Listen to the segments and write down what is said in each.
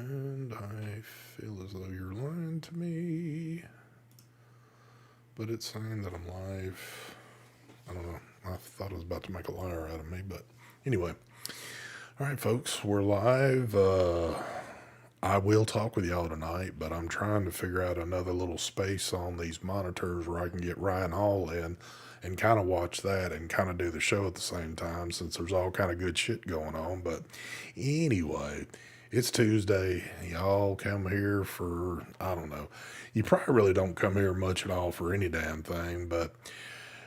And I feel as though you're lying to me, but it's saying that I'm live. I don't know. I thought it was about to make a liar out of me, but anyway. All right, folks, we're live. I will talk with y'all tonight, but I'm trying to figure out another little space on these monitors where I can get Ryan Hall in and kind of watch that and kind of do the show at the same time since there's all kind of good shit going on. But anyway, it's Tuesday. Y'all come here for, I don't know. You probably really don't come here much at all for any damn thing, but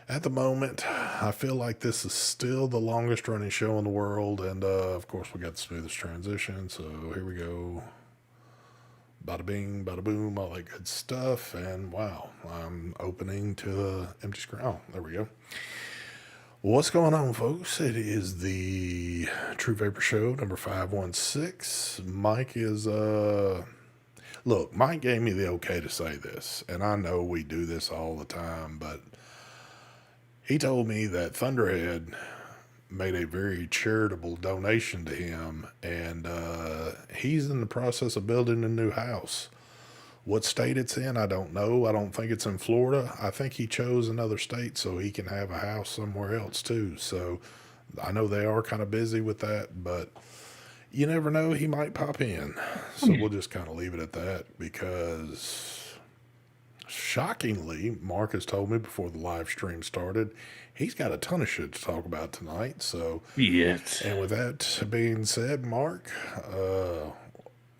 at the moment, I feel like this is still the longest running show in the world, and of course, we got the smoothest transition. So here we go. Bada bing, bada boom, all that good stuff. And wow, I'm opening to an empty screen. Oh, there we go. What's going on, folks? It is the True Vapor Show, number 516. Mike is, look, Mike gave me the okay to say this, and I know we do this all the time, but he told me that Thunderhead made a very charitable donation to him, and he's in the process of building a new house. What state it's in, I don't know. I don't think it's in Florida. I think he chose another state so he can have a house somewhere else too. So I know they are kind of busy with that, but you never know. He might pop in. So we'll just kind of leave it at that because shockingly, Marcus told me before the live stream started, he's got a ton of shit to talk about tonight. So, Yes. and with that being said, Mark,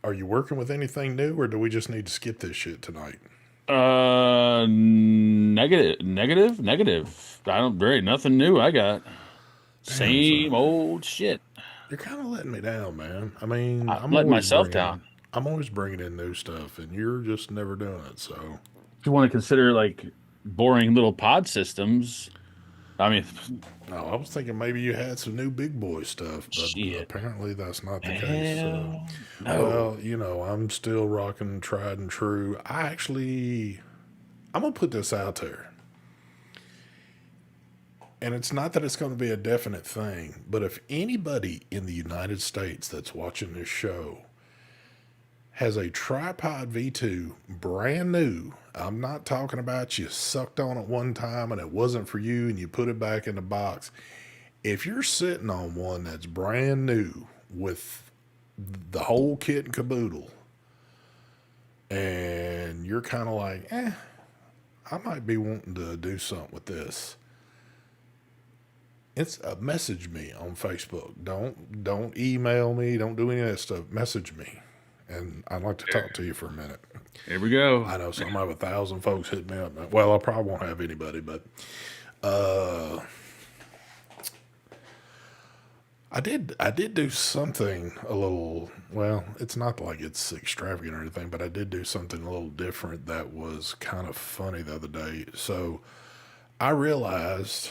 are you working with anything new, or do we just need to skip this shit tonight? Negative. I don't very nothing new I got. Damn, son, Same old shit. you're kind of letting me down, man. I mean, I'm letting myself down. I'm always bringing in new stuff, and you're just never doing it. So, If you want to consider like boring little pod systems, I mean, no, I was thinking maybe you had some new big boy stuff, but shit. apparently that's not the case. So, Hell no. well, I'm still rocking tried and true. I'm gonna put this out there, and it's not that it's going to be a definite thing, but if anybody in the United States that's watching this show has a tripod V2 brand new, I'm not talking about you sucked on it one time and it wasn't for you and you put it back in the box. If you're sitting on one that's brand new with the whole kit and caboodle, and you're kind of like, I might be wanting to do something with this. It's message me on Facebook. Don't email me. Don't do any of that stuff. Message me, and I'd like to talk to you for a minute. Here we go. I know some have 1,000 folks hit me up. Well, I probably won't have anybody, but uh, I did do something a little. Well, it's not like it's extravagant or anything, but I did do something a little different that was kind of funny the other day. So I realized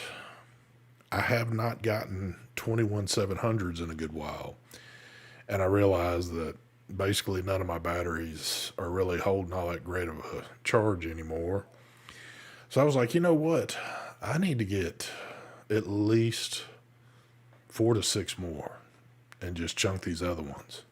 I have not gotten 21 700s in a good while. And I realized that basically none of my batteries are really holding all that great of a charge anymore. So I was like, you know what? I need to get at least 4 to 6 more and just chunk these other ones.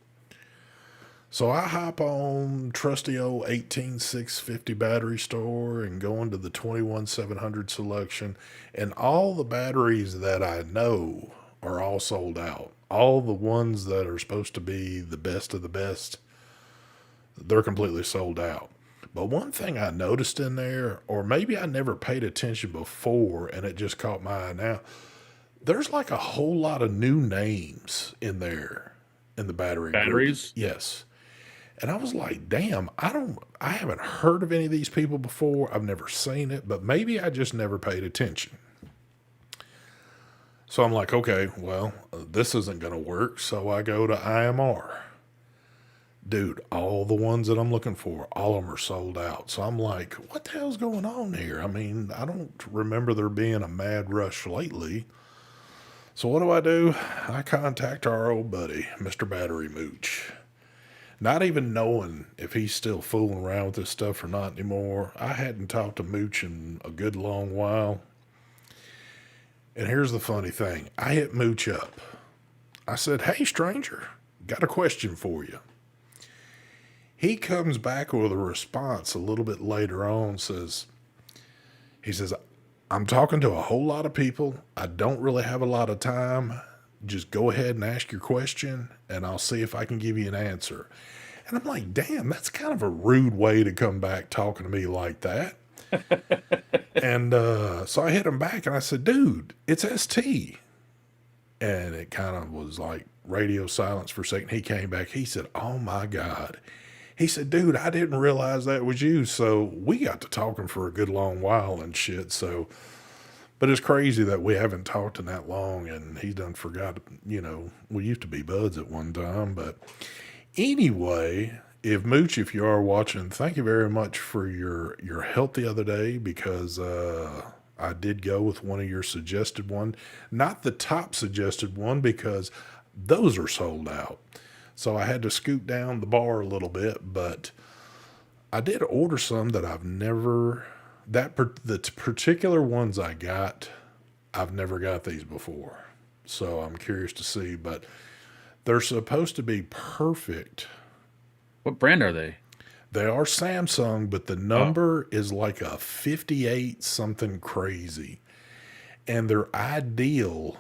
So I hop on trusty old 18650 battery store and go into the 21 700 selection, and all the batteries that I know are all sold out. All the ones that are supposed to be the best of the best, they're completely sold out. But one thing I noticed in there, or maybe I never paid attention before and it just caught my eye now, there's like a whole lot of new names in there in the battery group. Batteries. Yes. And I was like, damn, I haven't heard of any of these people before. I've never seen it, but maybe I just never paid attention. So I'm like, okay, well, this isn't going to work. So I go to IMR. Dude, all the ones that I'm looking for, all of them are sold out. So I'm like, what the hell's going on here? I mean, I don't remember there being a mad rush lately. So what do? I contact our old buddy, Mr. Battery Mooch. Not even knowing if he's still fooling around with this stuff or not anymore. I hadn't talked to Mooch in a good long while. And here's the funny thing. I hit Mooch up. I said, hey, stranger, got a question for you. He comes back with a response a little bit later on, he says, I'm talking to a whole lot of people. I don't really have a lot of time. Just go ahead and ask your question, and I'll see if I can give you an answer. And I'm like, damn, that's kind of a rude way to come back talking to me like that. And so I hit him back and I said, dude, it's ST. And it kind of was like radio silence for a second. He came back. He said, oh my God. He said, dude, I didn't realize that was you. So we got to talking for a good long while and shit. So, but it's crazy that we haven't talked in that long and he done forgot, we used to be buds at one time. But anyway, if Mooch, if you are watching, thank you very much for your help the other day because I did go with one of your suggested one, not the top suggested one because those are sold out. So I had to scoot down the bar a little bit, but I did order some that I've never the particular ones I got, I've never got these before. So I'm curious to see, but they're supposed to be perfect. What brand are they? They are Samsung, but the Oh, number is like a 58 something crazy. And they're ideal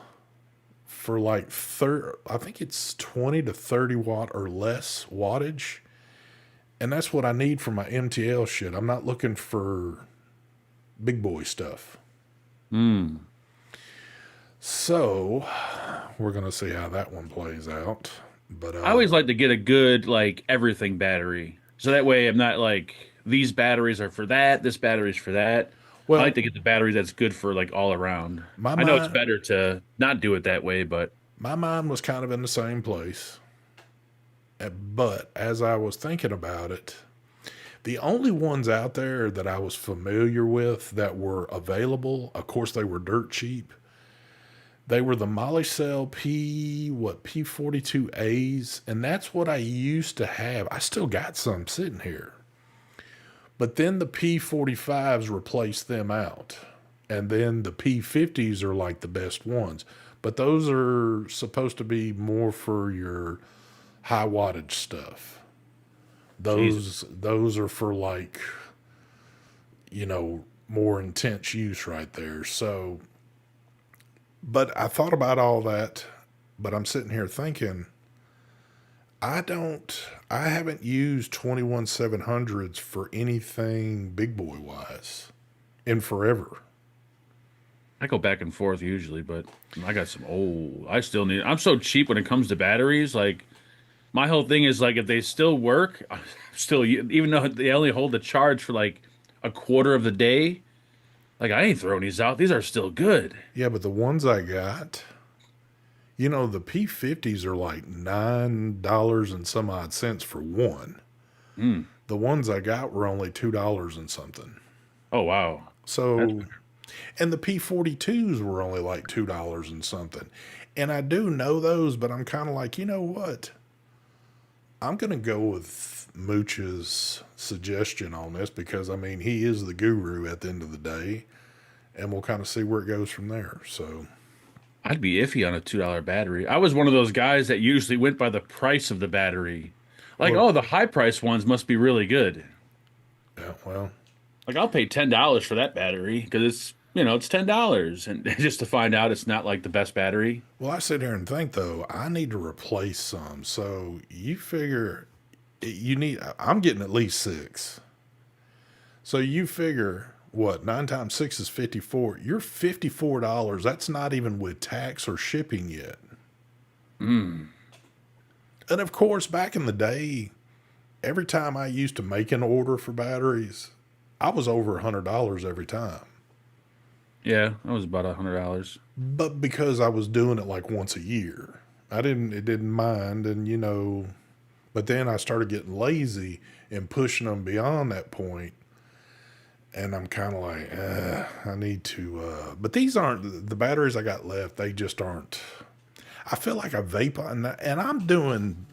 for like I think it's 20 to 30 watt or less wattage. And that's what I need for my MTL shit. I'm not looking for big boy stuff. hmm. So we're going to see how that one plays out. But, I always like to get a good like everything battery, so that way I'm not like these batteries are for that, this battery's for that. I like well, to get the battery that's good for like all around. my I know it's mind, better to not do it that way, but my mind was kind of in the same place. But as I was thinking about it, the only ones out there that I was familiar with that were available, of course, they were dirt cheap. They were the Molicel P42As, and that's what I used to have. I still got some sitting here. But then the P45s replaced them out. And then the P50s are like the best ones. But those are supposed to be more for your high wattage stuff. Jesus. Those are for like, more intense use right there. So, but I thought about all that, but I'm sitting here thinking, I haven't used 21 700s for anything big boy wise in forever. I go back and forth usually, but I got some old. I still need. I'm so cheap when it comes to batteries. Like my whole thing is like if they still work, I'm still even though they only hold the charge for like a quarter of the day. Like I ain't throwing these out. These are still good. Yeah, but the ones I got, the P50s are like $9 and some odd cents for one. Mm. The ones I got were only $2 and something. Oh wow, that's So, and the P42s were only like $2 and something. And I do know those, but I'm kind of like, you know what? I'm going to go with Mooch's suggestion on this because, I mean, he is the guru at the end of the day, and we'll kind of see where it goes from there. So, I'd be iffy on a $2 battery. I was one of those guys that usually went by the price of the battery. Like, well, oh, the high price ones must be really good. yeah, well, Like, I'll pay $10 for that battery because it's $10, and just to find out it's not like the best battery. I sit here and think, though, I need to replace some. So, you figure I'm getting at least six. So, you figure what, 9 times 6 is 54. You're $54. That's not even with tax or shipping yet. Mm. And of course, back in the day, every time I used to make an order for batteries, I was over $100 every time. Yeah, that was about $100. But because I was doing it like once a year, it didn't mind. And, but then I started getting lazy and pushing them beyond that point. And I'm kind of like, I need to, but these aren't the batteries I got left. They just aren't. I feel like I vape on that, and I'm doing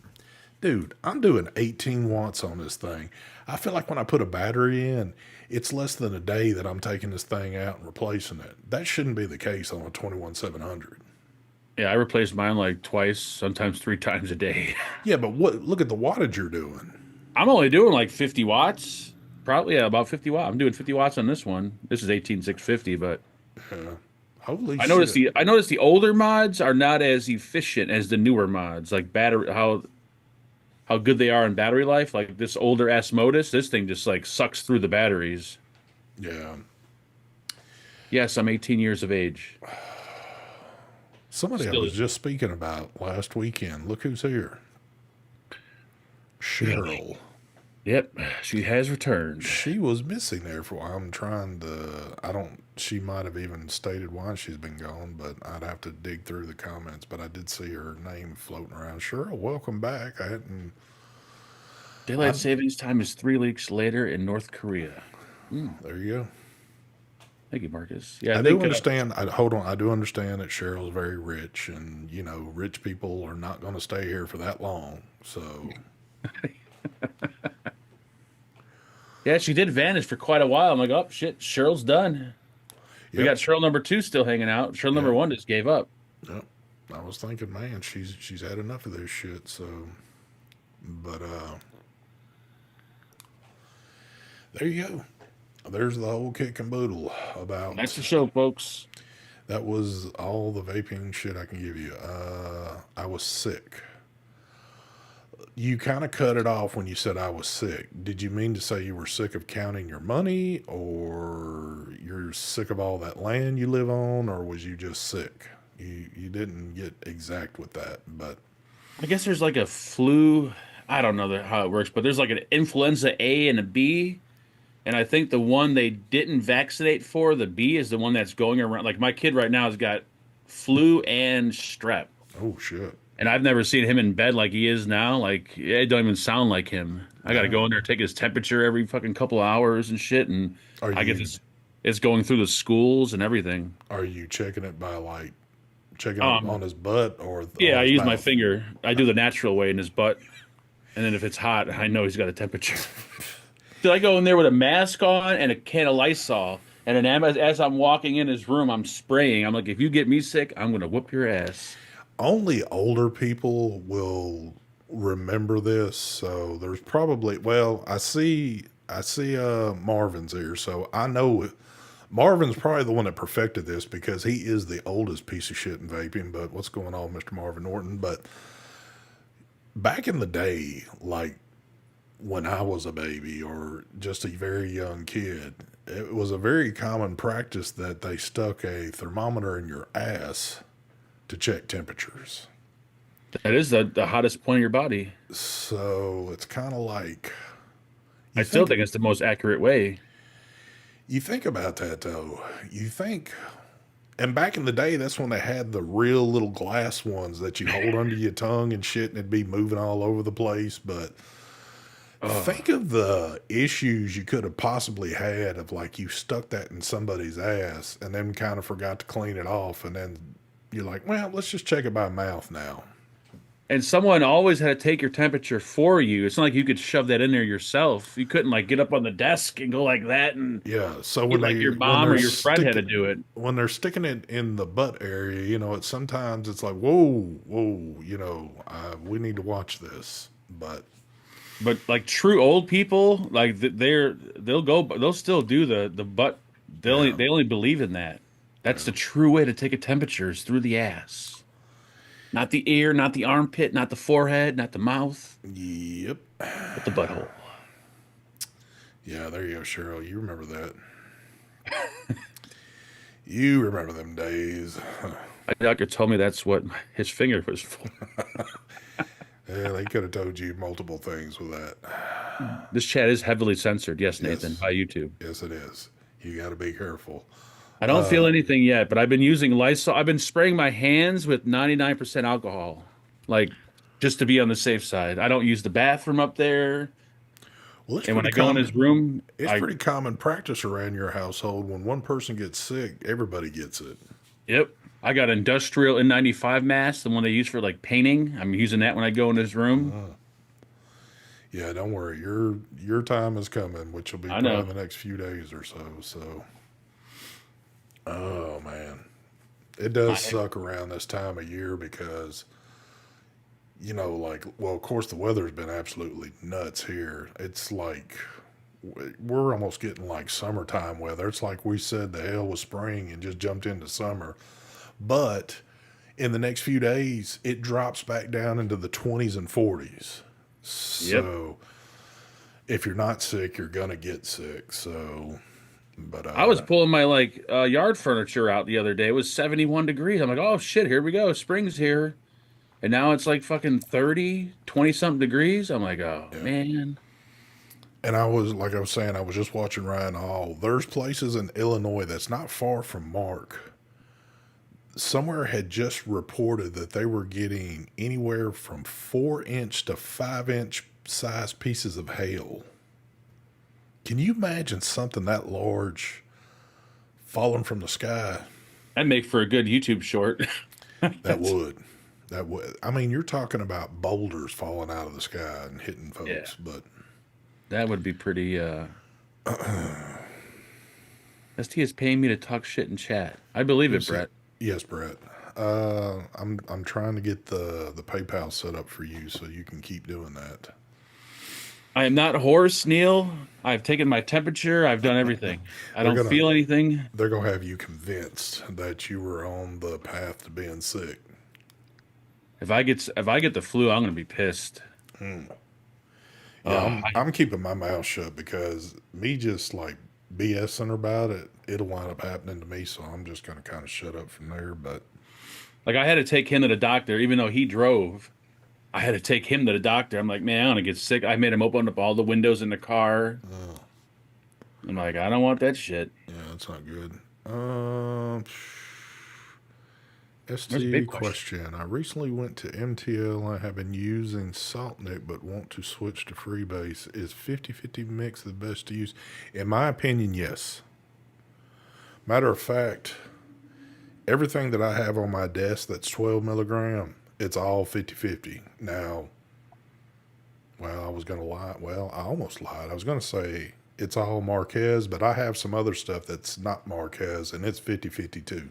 18 watts on this thing. I feel like when I put a battery in, it's less than a day that I'm taking this thing out and replacing it. That shouldn't be the case on a 21 700. Yeah, I replaced mine like twice, sometimes three times a day. Yeah, but look at the wattage you're doing. I'm only doing like 50 watts. Probably yeah, about 50 watts. I'm doing 50 watts on this one. This is 18650, but Yeah. Holy shit. I noticed the older mods are not as efficient as the newer mods. Like battery how good they are in battery life. Like this older S Modus, this thing just like sucks through the batteries. Yeah. Yes, I'm 18 years of age. Somebody I Still, was just speaking about last weekend. Look who's here. Cheryl. yep, she has returned. She was missing there for a while. I'm trying to. I don't. She might have even stated why she's been gone, but I'd have to dig through the comments. But I did see her name floating around. Cheryl, welcome back. I hadn't. Daylight savings time is 3 weeks later in North Korea. There you go. Thank you, Marcus. Yeah, I I do think understand. Hold on. I do understand that Cheryl's very rich, and rich people are not going to stay here for that long. So, yeah, she did vanish for quite a while. I'm like, oh shit, Cheryl's done. We yep, got Cheryl number two still hanging out. Cheryl number yep, one just gave up. yep. I was thinking, man, she's had enough of this shit. So, but there you go. There's the whole kick and boodle about. That's the show, folks. That was all the vaping shit I can give you. I was sick. You kind of cut it off when you said I was sick. Did you mean to say you were sick of counting your money, or you're sick of all that land you live on, or was you just sick? You didn't get exact with that, but I guess there's like a flu. I don't know how it works, but there's like an influenza A and a B. And I think the one they didn't vaccinate for, the B, is the one that's going around. Like my kid right now has got flu and strep. oh shit. And I've never seen him in bed like he is now. Like it don't even sound like him. I got to go in there, take his temperature every fucking couple of hours and shit. And Are I get you this. It's going through the schools and everything. are you checking it by like checking it Um, on his butt or yeah, on I his use my mouth? finger. I do the natural way in his butt, and then if it's hot, I know he's got a temperature. Dude, I go in there with a mask on and a can of Lysol, and then as I'm walking in his room, I'm spraying. I'm like, if you get me sick, I'm gonna whoop your ass. Only older people will remember this. So there's probably I see Marvin's here, so I know Marvin's probably the one that perfected this because he is the oldest piece of shit in vaping. But what's going on, Mr. Marvin Norton? But back in the day, like when I was a baby or just a very young kid, it was a very common practice that they stuck a thermometer in your ass to check temperatures. That is the hottest point of your body. So it's kind of like I you still think think it's the most accurate way. you think about that though. You think, and back in the day, that's when they had the real little glass ones that you hold under your tongue and shit, and it'd be moving all over the place. But Oh, think of the issues you could have possibly had of like you stuck that in somebody's ass and then kind of forgot to clean it off, and then you're like, well, let's just check it by mouth now. and someone always had to take your temperature for you. It's not like you could shove that in there yourself. You couldn't like get up on the desk and go like that and Yeah. So when like they your when mom or they're your friend had to sticking do it. when they're sticking it in the butt area, it's sometimes it's like, whoa, whoa, we need to watch this. But But like true old people, like they'll still do the butt. yeah, They only believe in that. That's the true way to take a temperature is through the ass, not the ear, not the armpit, not the forehead, not the mouth, yep, but the butthole. yeah. There you go, Cheryl. You remember that? You remember them days? My doctor told me that's what his finger was for. Yeah, they could have told you multiple things with that. This chat is heavily censored. Yes, Nathan, Yes, by YouTube. yes, it is. You got to be careful. I don't feel anything yet, but I've been using Lysol. I've been spraying my hands with 99% alcohol, like just to be on the safe side. I don't use the bathroom up there. Well, it's And when pretty I go in his common. room, It's pretty common practice around your household. When one person gets sick, everybody gets it. yep, I got industrial N95 mask, the one they use for like painting. I'm using that when I go in his room. Yeah, don't worry. Your time is coming, which will be I probably know. in the next few days or so. So, oh, man, it does I, suck around this time of year because, like, well, of course, the weather's been absolutely nuts here. It's like we're almost getting like summertime weather. It's like we said the hell was spring and just jumped into summer. But in the next few days, it drops back down into the 20s and 40s. Yep. So if you're not sick, you're gonna get sick. So, but I was pulling my like yard furniture out the other day. It was 71 degrees. I'm like, oh shit, here we go. Spring's here. And now it's like fucking 30, 20 something degrees. I'm like, oh yeah. man. And I was like I was saying, I was just watching Ryan Hall. There's places in Illinois that's not far from Mark. Somewhere had just reported that they were getting anywhere from 4 inch to 5 inch size pieces of hail. Can you imagine something that large falling from the sky? That'd make for a good YouTube short. That would. That would. I mean, you're talking about boulders falling out of the sky and hitting Yeah. folks, but That would be pretty ST is paying me to talk shit in chat. I believe it, who's that? Brett. Yes, Brett. I'm trying to get the PayPal set up for you so you can keep doing that. I am not hoarse, Neil. I've taken my temperature. I've done everything. I They're don't gonna feel anything. they're gonna have you convinced that you were on the path to being sick. If I get the flu, I'm gonna be pissed. Yeah, Oh, I'm keeping my mouth shut because me just like BSing about it, it'll wind up happening to me. So I'm just gonna kind of shut up from there. But like I had to take him to the doctor, even though he drove. I had to take him to the doctor. I'm like, man, I'm gonna get sick. I made him open up all the windows in the car. I'm like, I don't want that shit. yeah, that's not good. Um, There's a ST big question. question. I recently went to MTL. I have been using Saltnik but want to switch to Freebase. Is 50/50 mix the best to use? In my opinion, yes. Matter of fact, everything that I have on my desk that's 12 milligram, it's all 50/50. Now, well, I was going to lie. Well, I almost lied. I was going to say it's all Marquez, but I have some other stuff that's not Marquez, and it's 50/50 too.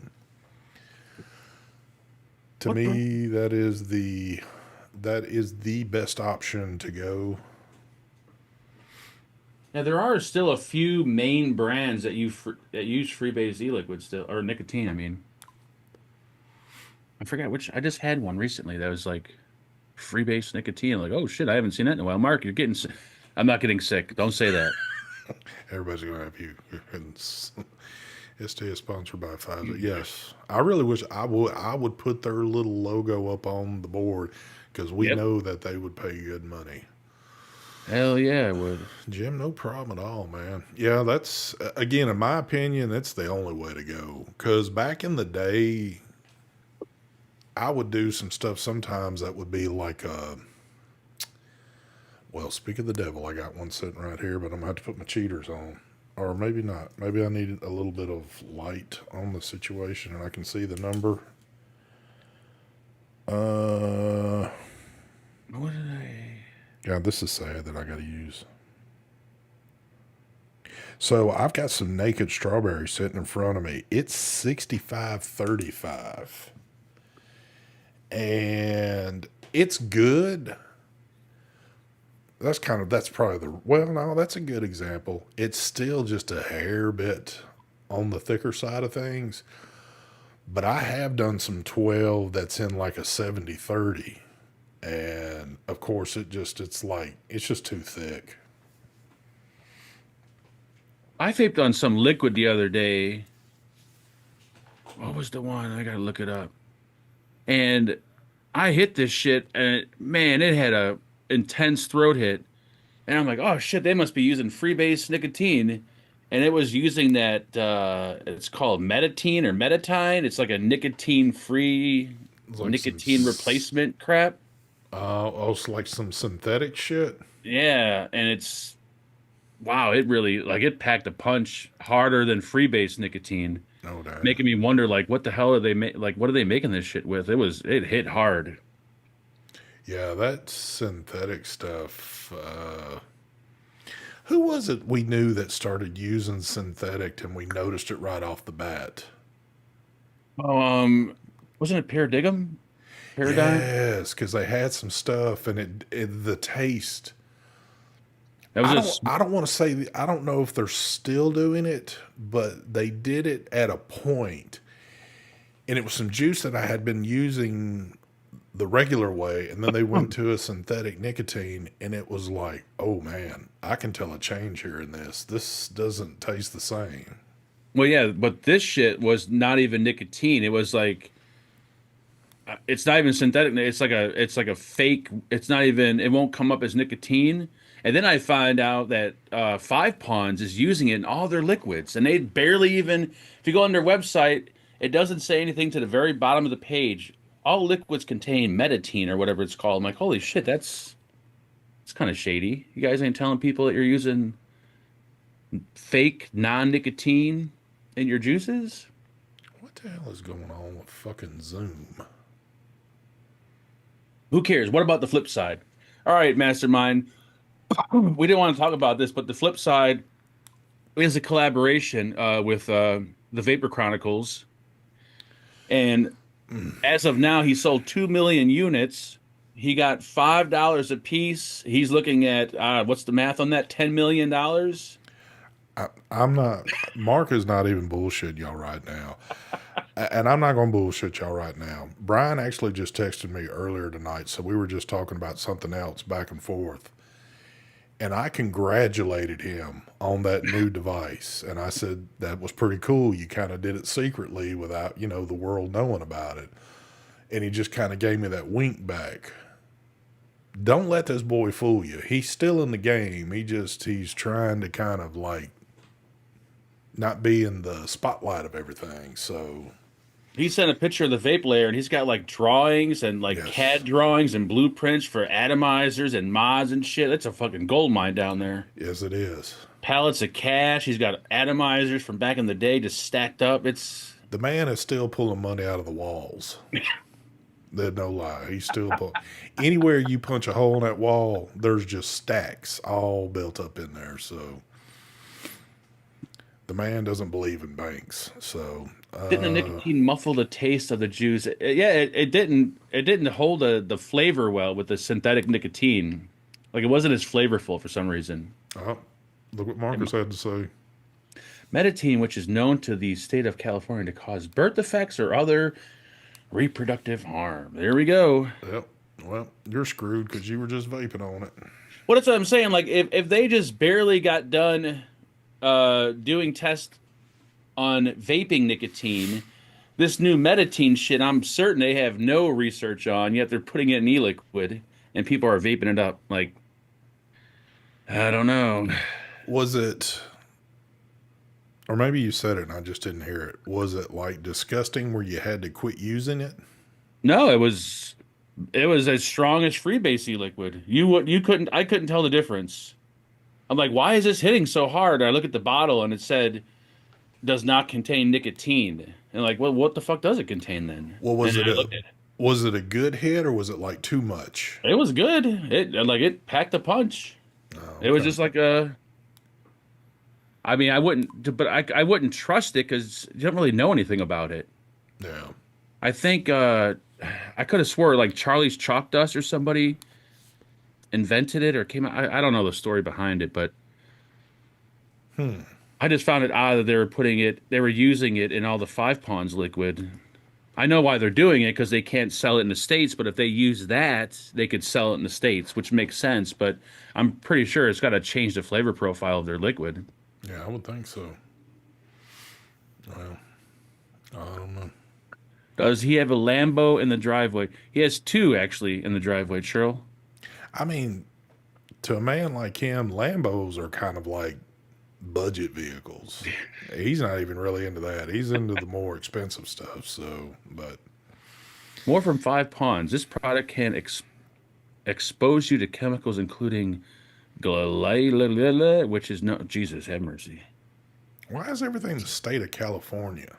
To What the? me, that is the best option to go. Yeah, there are still a few main brands that use freebase e-liquid still, or nicotine. I mean, I forgot which. I just had one recently that was like freebase nicotine. Like, oh shit, I haven't seen that in a while. Mark, you're getting sick. I'm not getting sick. Don't say that. Everybody's going to have you. ST is sponsored by Pfizer. Yes, I really wish I would put their little logo up on the board because we Yep. know that they would pay good money. Hell yeah, I would. Jim, no problem at all, man. Yeah, that's again, in my opinion, that's the only way to go. Because back in the day, I would do some stuff sometimes that would be like well, speak of the devil, I got one sitting right here, but I'm gonna have to put my cheaters on. Or maybe not. Maybe I need a little bit of light on the situation and I can see the number. Uh, What did I? yeah, this is sad that I got to use. So I've got some naked strawberry sitting in front of me. It's 65.35. And it's good. That's probably well, no, that's a good example. It's still just a hair bit on the thicker side of things. But I have done some 12 that's in like a 70/30. And of course it's just too thick. I vaped on some liquid the other day. What was the one? I gotta look it up. And I hit this shit, and man, it had a intense throat hit. And I'm like, oh shit, they must be using freebase nicotine. And it was using that it's called metatine or metatine. It's like a nicotine free It's like nicotine replacement crap. it's like some synthetic shit. Yeah, and it's wow, it really like it packed a punch harder than freebase nicotine, No doubt. making me wonder like what the hell are they like what are they making this shit with? It hit hard. Yeah, that synthetic stuff. Who was it we knew that started using synthetic and we noticed it right off the bat? Oh, wasn't it Paradigm? paradigm. Yes, because they had some stuff, and the taste. That was just I don't want to say I don't know if they're still doing it, but they did it at a point, and it was some juice that I had been using the regular way, and then they went to a synthetic nicotine, and it was like, oh man, I can tell a change here in this. This doesn't taste the same. well, yeah, but this shit was not even nicotine. It was like it's not even synthetic. It's like a fake. It's not even. It won't come up as nicotine. And then I find out that Five Ponds is using it in all their liquids, and they barely even. If you go on their website, it doesn't say anything to the very bottom of the page. All liquids contain meditine or whatever it's called. I'm like, holy shit, that's it's kind of shady. You guys ain't telling people that you're using fake non-nicotine in your juices? What the hell is going on with fucking Zoom? Who cares? What about the flip side? All right, Mastermind. We didn't want to talk about this, but the flip side is a collaboration with the Vapor Chronicles. And as of now, he sold 2 million units. He got $5 a piece. He's looking at what's the math on that? $10 million. I'm not. Mark is not even bullshit y'all right now, and I'm not going to bullshit y'all right now. Brian actually just texted me earlier tonight, so we were just talking about something else back and forth. And I congratulated him on that new device. And I said, that was pretty cool. You kind of did it secretly without, the world knowing about it. And he just kind of gave me that wink back. Don't let this boy fool you. He's still in the game. He's trying to kind of like not be in the spotlight of everything. So, He sent a picture of the vape layer, and he's got like drawings and like yes, CAD drawings and blueprints for atomizers and mods and shit. That's a fucking gold mine down there. yes, it is. Pallets of cash. He's got atomizers from back in the day just stacked up. It's The man is still pulling money out of the walls. There's no lie. He's still anywhere you punch a hole in that wall, there's just stacks all built up in there. So the man doesn't believe in banks. So didn't the nicotine muffle the taste of the juice? Yeah, it didn't. It didn't hold the flavor well with the synthetic nicotine. Like it wasn't as flavorful for some reason. uh, look what Marcus had to say. Meditine, which is known to the state of California to cause birth defects or other reproductive harm. There we go. Yep. Well, you're screwed because you were just vaping on it. Well, that's what I'm saying. Like if they just barely got done doing tests on vaping nicotine, this new meditine shit, I'm certain they have no research on, yet they're putting it in e-liquid and people are vaping it up. Like, I don't know. Was it, or maybe you said it and I just didn't hear it. Was it like disgusting where you had to quit using it? No, it was as strong as freebase e-liquid. You couldn't I couldn't tell the difference. I'm like, why is this hitting so hard? I look at the bottle and it said does not contain nicotine. And like, well, what the fuck does it contain then? Well, And I looked at it. was it a good hit or was it like too much? It was good. It packed a punch. Oh, It was okay. just like a. I mean, I wouldn't, but I wouldn't trust it because you don't really know anything about it. Yeah. I think I could have swore like Charlie's Chalk Dust or somebody invented it or came out. I don't know the story behind it, but I just found it odd that they were using it in all the Five Ponds liquid. I know why they're doing it because they can't sell it in the States, but if they use that, they could sell it in the States, which makes sense. But I'm pretty sure it's got to change the flavor profile of their liquid. Yeah, I would think so. Well, I don't know. Does he have a Lambo in the driveway? He has two actually in the driveway, Cheryl. I mean, to a man like him, Lambos are kind of like budget vehicles. He's not even really into that. He's into the more expensive stuff. So, but More from Five Ponds. This product can expose you to chemicals including glycerol, which is no Jesus have mercy. why is everything the state of California?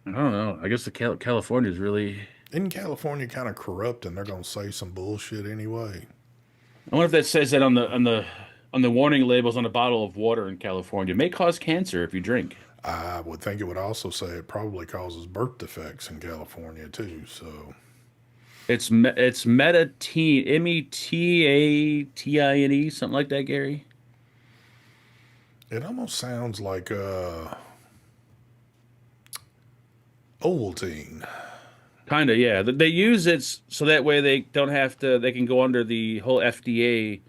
I don't know. I guess the California is really. Isn't California kind of corrupt and they're going to say some bullshit anyway? I wonder if that says that on the warning labels on a bottle of water in California. It may cause cancer if you drink. I would think it would also say it probably causes birth defects in California too. So, It's metatine, metatine, something like that, Gary. It almost sounds like Ovaltine. Kind of, yeah. They use it so that way they don't have to. They can go under the whole FDA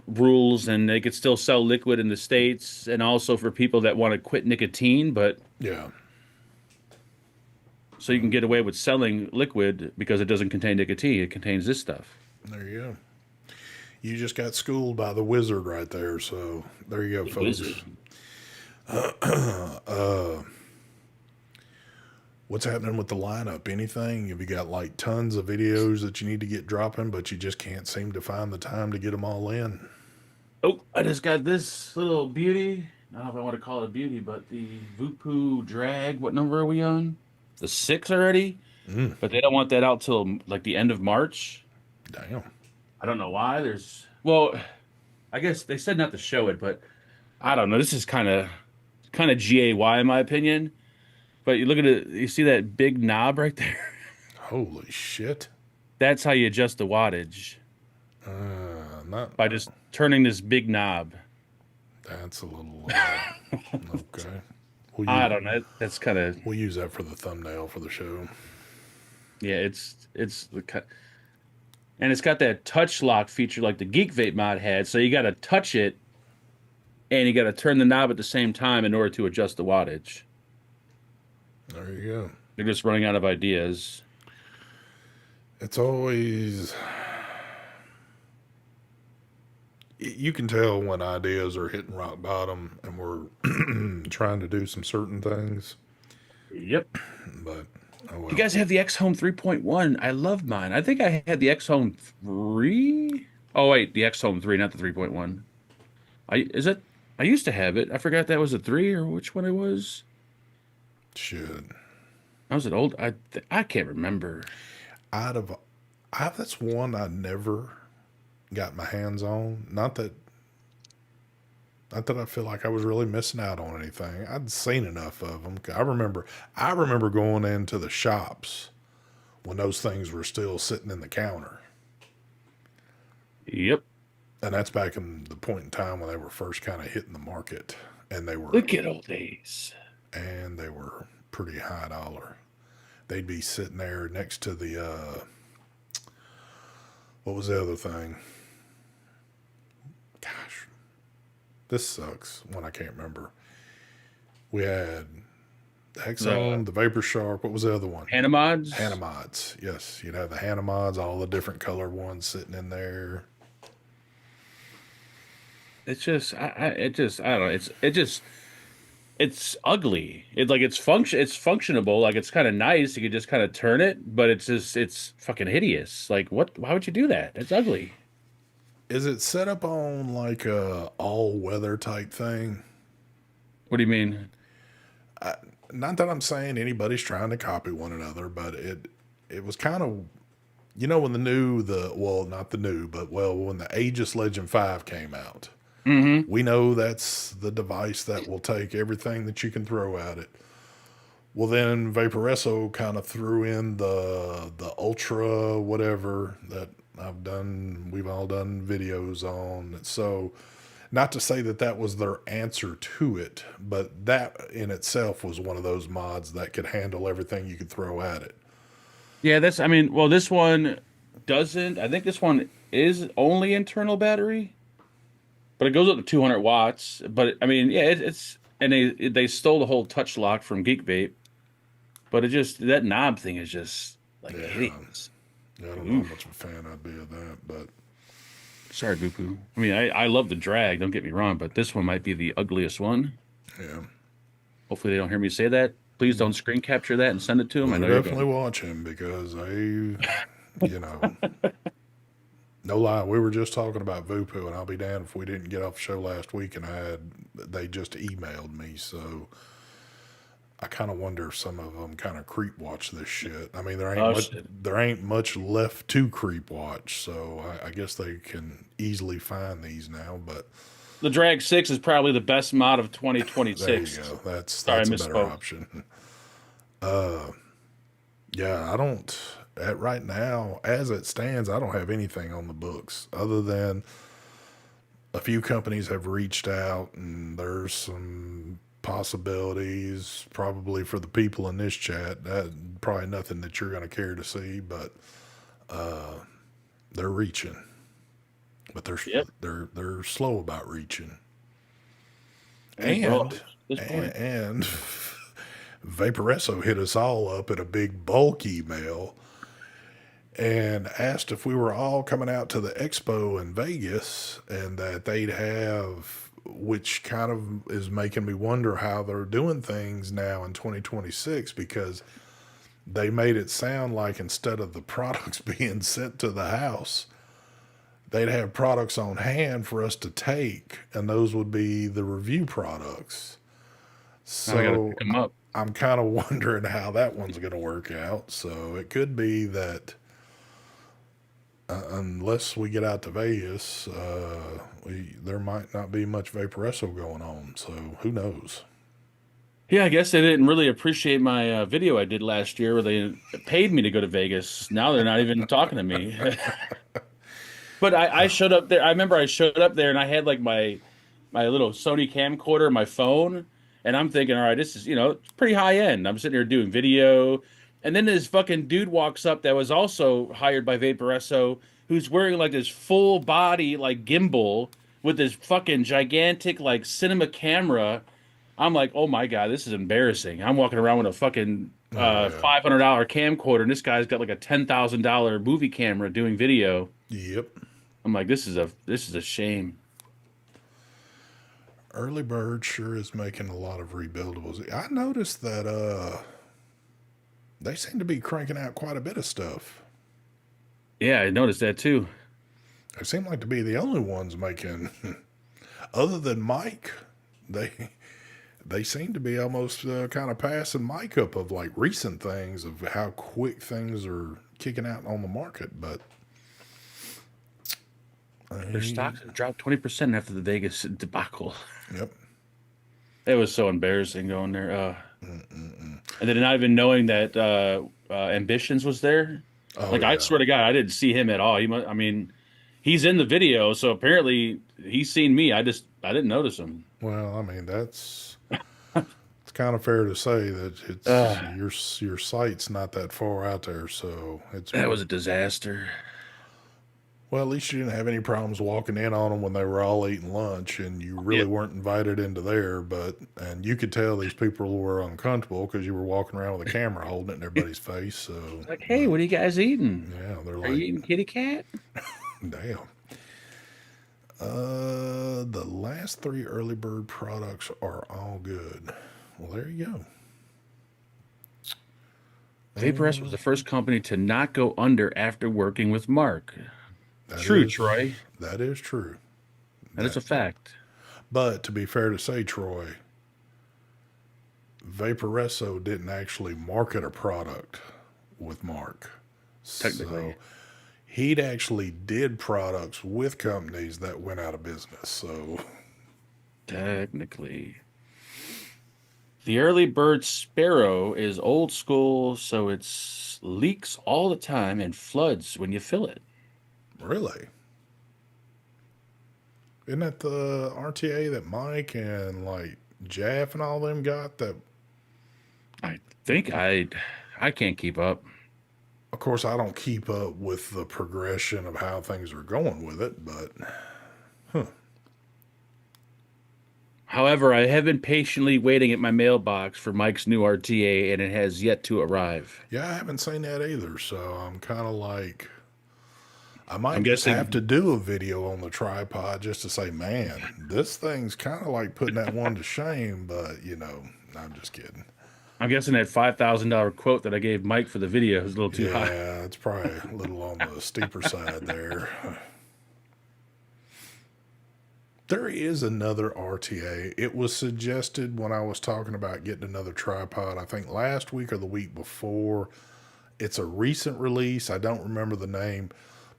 rules, and they could still sell liquid in the States, and also for people that want to quit nicotine, but Yeah. so you can get away with selling liquid because it doesn't contain nicotine. It contains this stuff. There you go. You just got schooled by the wizard right there. So there you go, The folks. wizard. What's happening with the lineup? Anything? Have you got like tons of videos that you need to get dropping, but you just can't seem to find the time to get them all in? Oh, I just got this little beauty. I don't know if I want to call it a beauty, but the Vupu drag. What number are we on? The six already? Mm, But they don't want that out till like the end of March. damn. I don't know why. Well, I guess they said not to show it, but I don't know. This is kind of gay in my opinion. But you look at it, you see that big knob right there? Holy shit. That's how you adjust the wattage Not. by just turning this big knob. That's a little. Okay. I don't know. That's kind of We'll use that for the thumbnail for the show. yeah. It's and it's got that touch lock feature like the Geek Vape mod had. So you got to touch it and you got to turn the knob at the same time in order to adjust the wattage. There you go. They're just running out of ideas. It's always. You can tell when ideas are hitting rock bottom and we're trying to do some certain things, Yep. but oh You well. guys have the X Home 3.1. I love mine. I think I had the X Home 3. Oh wait, the X Home 3, not the 3.1. I used to have it. I forgot that was a 3 or which one it was. Should. I was it old? I can't remember. Out of. That's one I never got my hands on. Not that I feel like I was really missing out on anything. I'd seen enough of them. I remember going into the shops when those things were still sitting in the counter. Yep. And that's back in the point in time when they were first kind of hitting the market, and The good old days. they were pretty high dollar. They'd be sitting there next to the what was the other thing? Gosh, this sucks when I can't remember. We had the The Hexone, the Vapor Shark. What was the other one? Hanamods. Hanamods. Yes, you'd have the Hanamods, all the different colored ones sitting in there. It's just I don't know. It's ugly. It's functionable. Like it's kind of nice. You could just kind of turn it, but it's fucking hideous. Like what? Why would you do that? It's ugly. Is it set up on like a all weather type thing? What do you mean? Not that I'm saying anybody's trying to copy one another, but it was kind of, when not the new, but when the Aegis Legend 5 came out, Mm-hmm. we know that's the device that will take everything that you can throw at it. Well, then Vaporesso kind of threw in the Ultra whatever that we've all done videos on. So, not to say that that was their answer to it, but that in itself was one of those mods that could handle everything you could throw at it. Yeah, I mean, well, this one doesn't. I think this one is only internal battery, but it goes up to 200 watts. But I mean, yeah, and they stole the whole touch lock from Geek Vape, but that knob thing is just like Yeah, hideous. I don't know how much of a fan I'd be of that, but Sorry, Bupu. I mean, I love the drag, don't get me wrong, but this one might be the ugliest one. yeah. Hopefully they don't hear me say that. Please don't screen capture that and send it to them. I know We'll you're definitely going. watch him because you know, no lie, we were just talking about Vupu, and I'll be damned if we didn't get off the show last week and they just emailed me. So I kind of wonder if some of them kind of creep watch this shit. I mean, Oh shit. there ain't much left to creep watch, so I guess they can easily find these now. But The Drag 6 is probably the best mod of there you 2026. go. That's Sorry, I a better misspoke. option. Yeah, I don't, at right now, as it stands, I don't have anything on the books other than a few companies have reached out and there's some possibilities probably for the people in this chat. That probably nothing that you're going to care to see, but they're reaching. But Yep. they're slow about reaching. We're all And at this point. and Vaporesso hit us all up in a big bulk email and asked if we were all coming out to the expo in Vegas and that they'd have, which kind of is making me wonder how they're doing things now in 2026 because they made it sound like instead of the products being sent to the house, they'd have products on hand for us to take, and those would be the review products. Now I got to pick So them up. I'm kind of wondering how that one's going to work out. So it could be that unless we get out to Vegas, there might not be much Vaporesso going on. So who knows? Yeah, I guess they didn't really appreciate my video I did last year where they paid me to go to Vegas. Now they're not even talking to me. But I showed up there. I remember I showed up there and I had like my little Sony camcorder, my phone, and I'm thinking, all right, this is, it's pretty high end. I'm sitting here doing video, and then this fucking dude walks up that was also hired by Vaporesso, who's wearing like this full body like gimbal with this fucking gigantic like cinema camera. I'm like, oh my God, this is embarrassing. I'm walking around with a fucking Oh yeah. $500 camcorder, and this guy's got like a $10,000 movie camera doing video. Yep. I'm like, this is a shame. Early Bird sure is making a lot of rebuildables. I noticed that they seem to be cranking out quite a bit of stuff. Yeah, I noticed that too. They seem like to be the only ones making, other than Mike. They they seem to be almost kind of passing Mike up of like recent things of how quick things are kicking out on the market. But Their I, stocks have dropped 20% after the Vegas debacle. yep. It was so embarrassing going there. And then not even knowing that Ambitions was there. Oh Like, I yeah. swear to God, I didn't see him at all. I mean, he's in the video, so apparently he's seen me. I didn't notice him. Well, I mean that's it's kind of fair to say that it's Uh, your site's not that far out there, so it's that was a disaster. well, at least you didn't have any problems walking in on them when they were all eating lunch, and you really Yeah. weren't invited into there. But and you could tell these people were uncomfortable because you were walking around with a camera holding it in everybody's face. So, Like, hey, but what are you guys eating? yeah, they're Are you like, eating kitty cat? damn. The last three early bird products are all good. Well, there you go. Vaporest was the first company to not go under after working with Mark. That True, is Troy. that is true. That is That, a fact. but to be fair to say, Troy, Vaporesso didn't actually market a product with Mark. So Technically. he'd actually did products with companies that went out of business. So Technically. The early bird sparrow is old school, so it's leaks all the time and floods when you fill it. really, isn't that the RTA that Mike and like Jaff and all them got? That I think I can't keep up. of course I don't keep up with the progression of how things are going with it, but However, I have been patiently waiting at my mailbox for Mike's new RTA, and it has yet to arrive. yeah, I haven't seen that either. So I'm kind of like I I'm might just have guessing to do a video on the tripod just to say, man, this thing's kind of like putting that one to shame. But I'm just kidding. I'm guessing that $5,000 quote that I gave Mike for the video is a little too high. Yeah, it's probably a little on the steeper side there. There is another RTA. It was suggested when I was talking about getting another tripod, I think last week or the week before. It's a recent release. I don't remember the name,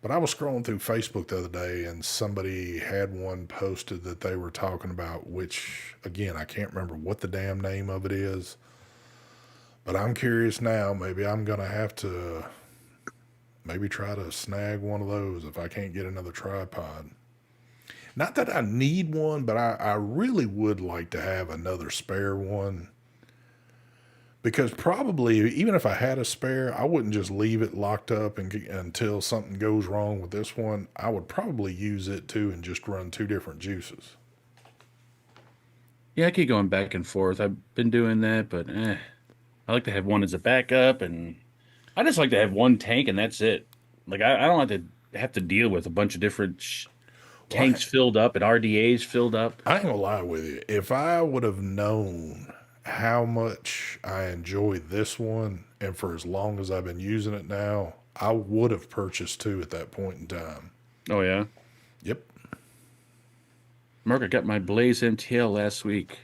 but I was scrolling through Facebook the other day and somebody had one posted that they were talking about, which again, I can't remember what the damn name of it is, But I'm curious now. Maybe I'm gonna have to maybe try to snag one of those if I can't get another tripod. Not that I need one, but I really would like to have another spare one. Because probably, even if I had a spare, I wouldn't just leave it locked up until something goes wrong with this one. I would probably use it too and just run two different juices. Yeah, I keep going back and forth. I've been doing that, but I like to have one as a backup, and I just like to have one tank and that's it. Like I don't like to have to deal with a bunch of different Well, tanks filled up and RDAs filled up. I ain't gonna lie with you. If I would have known how much I enjoy this one, and for as long as I've been using it now, I would have purchased two at that point in time. Oh yeah, Yep. Mark, I got my Blaze MTL last week.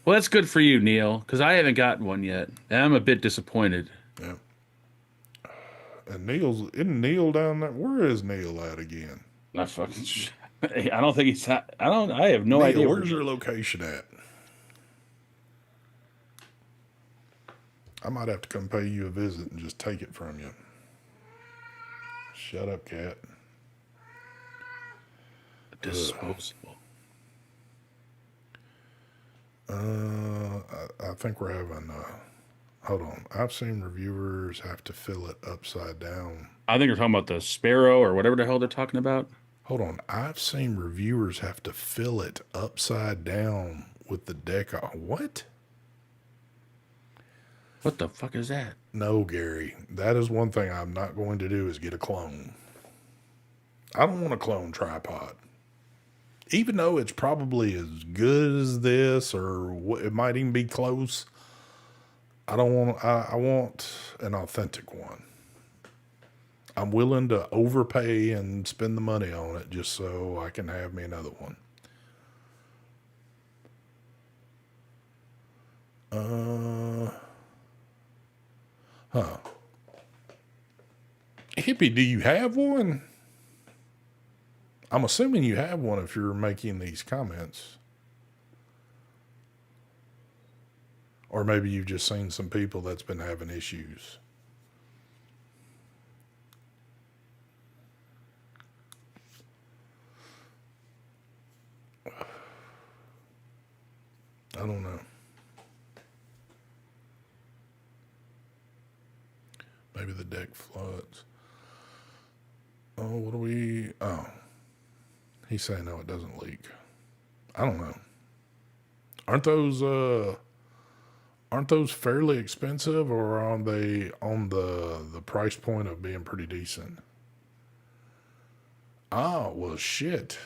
Well, that's good for you, Neil, because I haven't gotten one yet. And I'm a bit disappointed. Yep. And isn't Neil down there? Where is Neil at again? I fucking. I don't think he's. I don't. I have no Neil, idea where where's he your is. location at? I might have to come pay you a visit and just take it from you. Shut up, cat. Disposable. I think we're having. Hold on. I've seen reviewers have to fill it upside down. I think you're talking about the Sparrow or whatever the hell they're talking about. Hold on. I've seen reviewers have to fill it upside down with the deck on. What? What the fuck is that? No, Gary. That is one thing I'm not going to do is get a clone. I don't want a clone tripod. Even though it's probably as good as this or it might even be close, I don't want I want an authentic one. I'm willing to overpay and spend the money on it just so I can have me another one. Huh. Hippie, do you have one? I'm assuming you have one if you're making these comments. Or maybe you've just seen some people that's been having issues. I don't know. Maybe the deck floods. Oh, what do we... Oh. He's saying no, it doesn't leak. I don't know. Aren't those fairly expensive, or are they on the price point of being pretty decent? Ah, well, shit.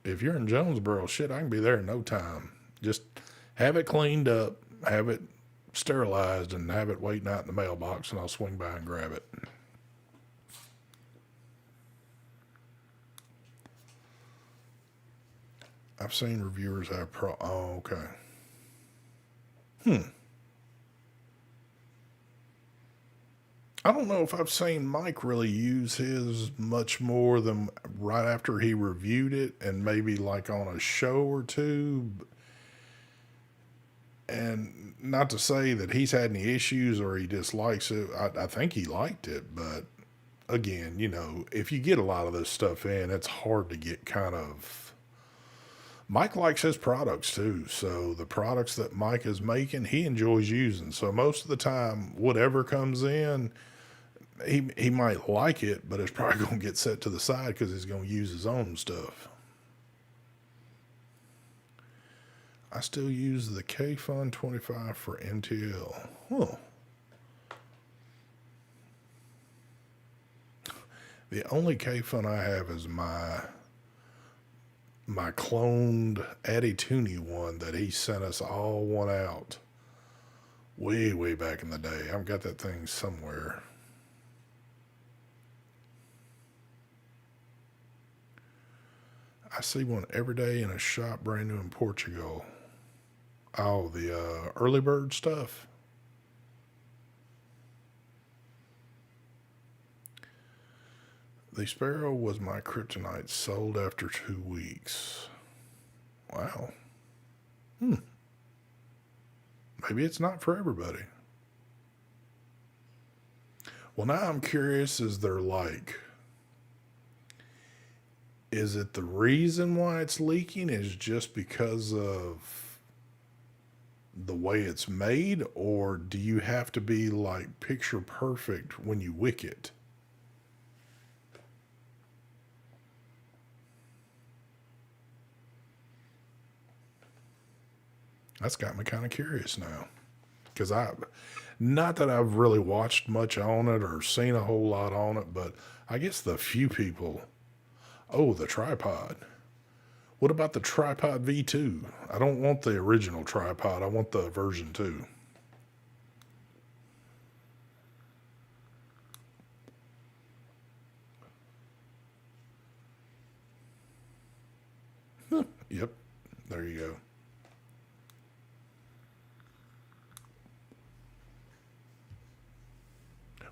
If you're in Jonesboro, shit, I can be there in no time. Just have it cleaned up, have it sterilized, and have it waiting out in the mailbox, and I'll swing by and grab it. I've seen reviewers have Oh, okay. I don't know if I've seen Mike really use his much more than right after he reviewed it and maybe like on a show or two. And not to say that he's had any issues or he dislikes it. I think he liked it, but again, if you get a lot of this stuff in, it's hard to get kind of. Mike likes his products too. So the products that Mike is making, he enjoys using. So most of the time, whatever comes in, he might like it, but it's probably going to get set to the side because he's going to use his own stuff. I still use the K-Fun 25 for MTL. Huh. The only K-Fun I have is my cloned Addy Tooney one that he sent us all one out way, way back in the day. I've got that thing somewhere. I see one every day in a shop brand new in Portugal. Oh, the early bird stuff. The Sparrow was my kryptonite, sold after 2 weeks. Wow. Maybe it's not for everybody. Well, now I'm curious, is it the reason why it's leaking is just because of the way it's made, or do you have to be like picture perfect when you wick it? That's got me kind of curious now. Because not that I've really watched much on it or seen a whole lot on it, but I guess the few people, oh, the tripod. What about the tripod V2? I don't want the original tripod. I want the version 2. Yep. There you go.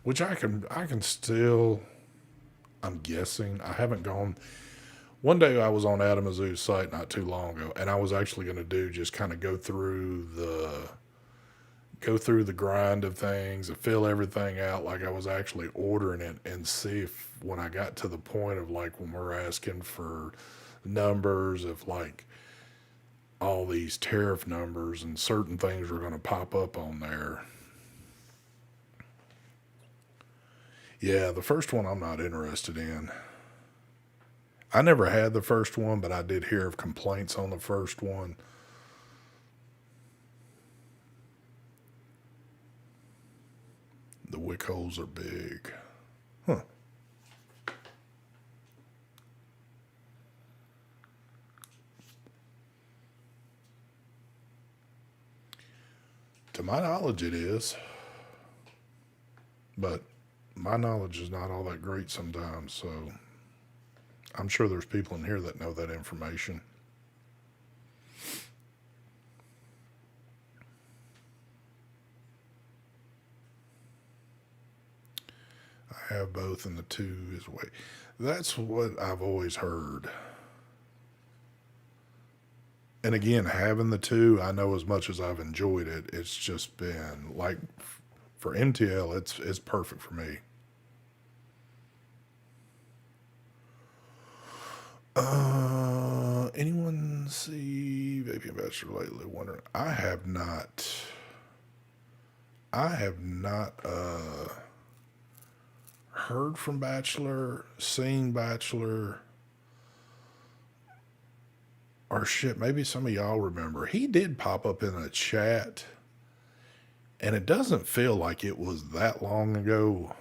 Which I can still, I'm guessing. I haven't gone. One day I was on Adam Azzou's site not too long ago, and I was actually going to do just kind of go through the grind of things and fill everything out like I was actually ordering it, and see if when I got to the point of like when we're asking for numbers of like all these tariff numbers and certain things were going to pop up on there. Yeah, the first one I'm not interested in. I never had the first one, but I did hear of complaints on the first one. The wick holes are big. Huh. To my knowledge, it is. But my knowledge is not all that great sometimes, so I'm sure there's people in here that know that information. I have both, and the two is way. That's what I've always heard. And again, having the two, I know as much as I've enjoyed it, it's just been like for MTL, it's perfect for me. Anyone see Vaping Bachelor lately? Wondering, I have not. I have not heard from Bachelor, seen Bachelor, or shit. Maybe some of y'all remember. He did pop up in a chat, and it doesn't feel like it was that long ago.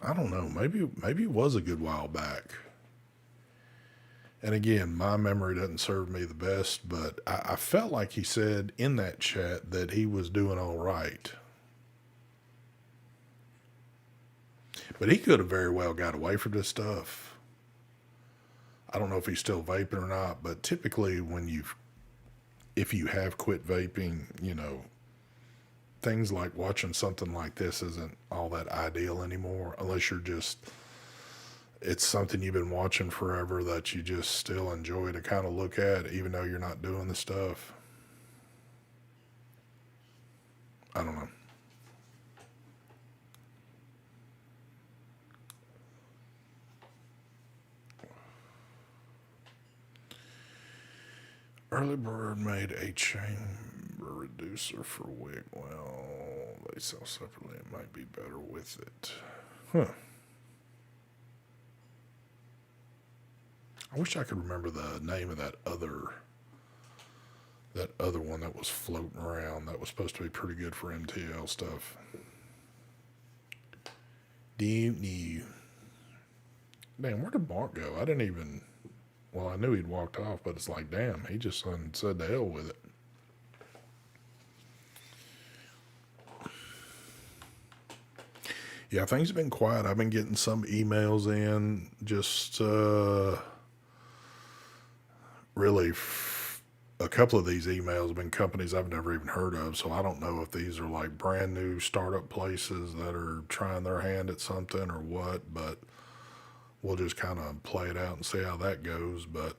I don't know. Maybe it was a good while back. And again, my memory doesn't serve me the best, but I felt like he said in that chat that he was doing all right. But he could have very well got away from this stuff. I don't know if he's still vaping or not, but typically if you have quit vaping, things like watching something like this isn't all that ideal anymore, unless it's something you've been watching forever that you just still enjoy to kind of look at, even though you're not doing the stuff. I don't know. Early Bird made a chamber reducer for wick. Well, they sell separately. It might be better with it. Huh. I wish I could remember the name of that other one that was floating around that was supposed to be pretty good for MTL stuff. Damn, where did Mark go? I didn't even. Well, I knew he'd walked off, but it's like, damn, he just said to hell with it. Yeah, things have been quiet. I've been getting some emails in, just really a couple of these emails have been companies I've never even heard of, so I don't know if these are like brand new startup places that are trying their hand at something or what, but we'll just kind of play it out and see how that goes. But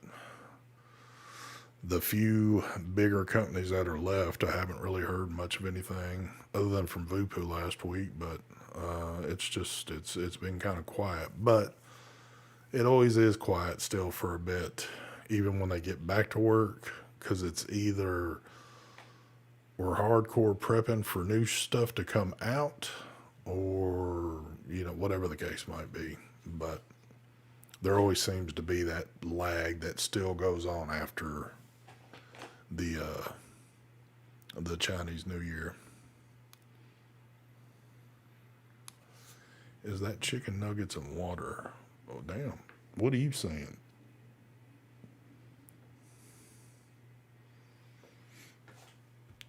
The few bigger companies that are left, I haven't really heard much of anything other than from Vupu last week. But it's been kind of quiet. But it always is quiet still for a bit, even when they get back to work, because it's either we're hardcore prepping for new stuff to come out, or whatever the case might be. But there always seems to be that lag that still goes on after the Chinese New Year. Is that chicken nuggets and water? Oh damn! What are you saying?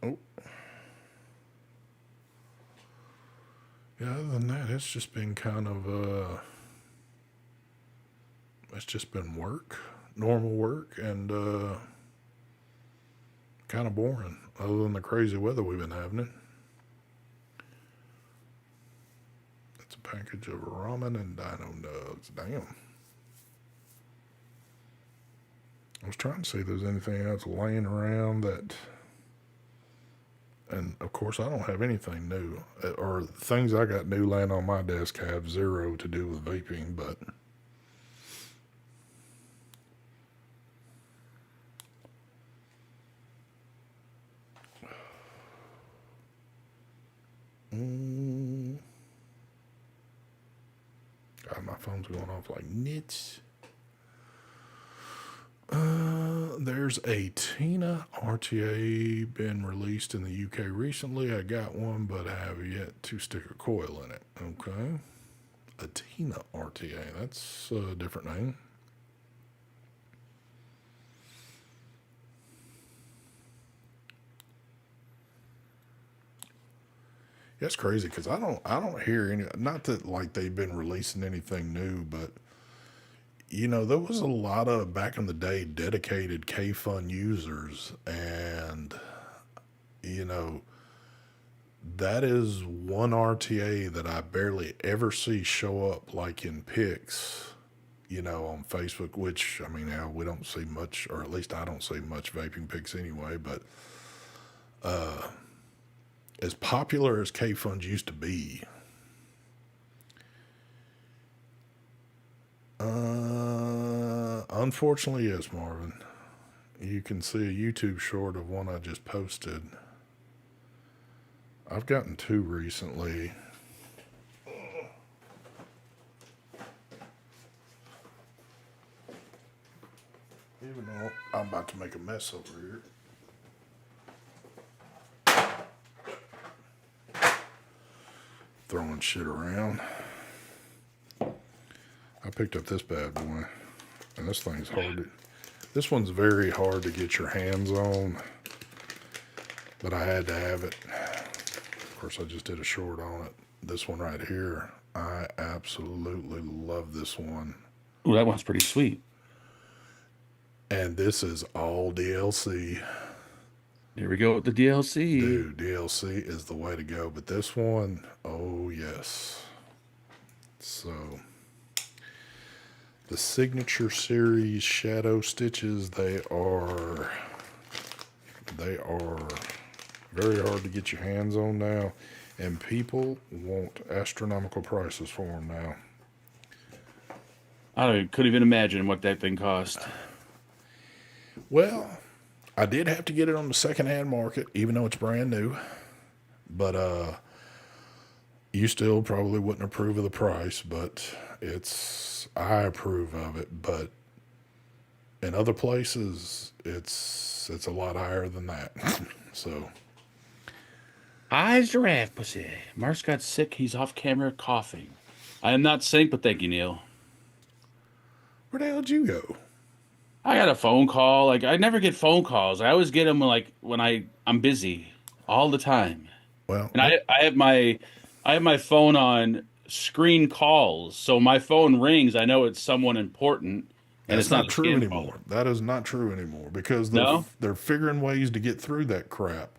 Oh, yeah. Other than that, it's just been kind of it's just been work, normal work, and kind of boring. Other than the crazy weather we've been having it. It's a package of ramen and dino nugs. Damn. I was trying to see if there's anything else laying around that. And of course, I don't have anything new. Or things I got new laying on my desk have zero to do with vaping, but. God, my phone's going off like nits. There's a Tina RTA been released in the UK recently. I got one, but I have yet to stick a coil in it. Okay. A Tina RTA. That's a different name. That's crazy because I don't hear any. Not that like they've been releasing anything new, but there was a lot of back in the day dedicated K-Fun users, and that is one RTA that I barely ever see show up like in pics, on Facebook. Which I mean, now we don't see much, or at least I don't see much vaping pics anyway. But as popular as K-Funds used to be, unfortunately, yes, Marvin. You can see a YouTube short of one I just posted. I've gotten two recently. Even though I'm about to make a mess over here. Throwing shit around. I picked up this bad boy, and this thing's hard. This one's very hard to get your hands on, but I had to have it. Of course, I just did a short on it. This one right here, I absolutely love this one. Ooh, that one's pretty sweet. And this is all DLC. Here we go with the DLC. Dude, DLC is the way to go. But this one, oh yes. So, the Signature Series Shadow Stitches, they are very hard to get your hands on now. And people want astronomical prices for them now. Couldn't even imagine what that thing cost. Well, I did have to get it on the secondhand market, even though it's brand new. But you still probably wouldn't approve of the price, but I approve of it. But in other places, it's a lot higher than that. So. Hi, giraffe pussy. Mark's got sick. He's off camera coughing. I am not sick, but thank you, Neil. Where the hell did you go? I got a phone call. Like, I never get phone calls. I always get them when I'm busy all the time. Well, and I have my phone on screen calls, so my phone rings. I know it's someone important, and that's it's not not true anymore. phone. That is not true anymore because No? they're figuring ways to get through that crap.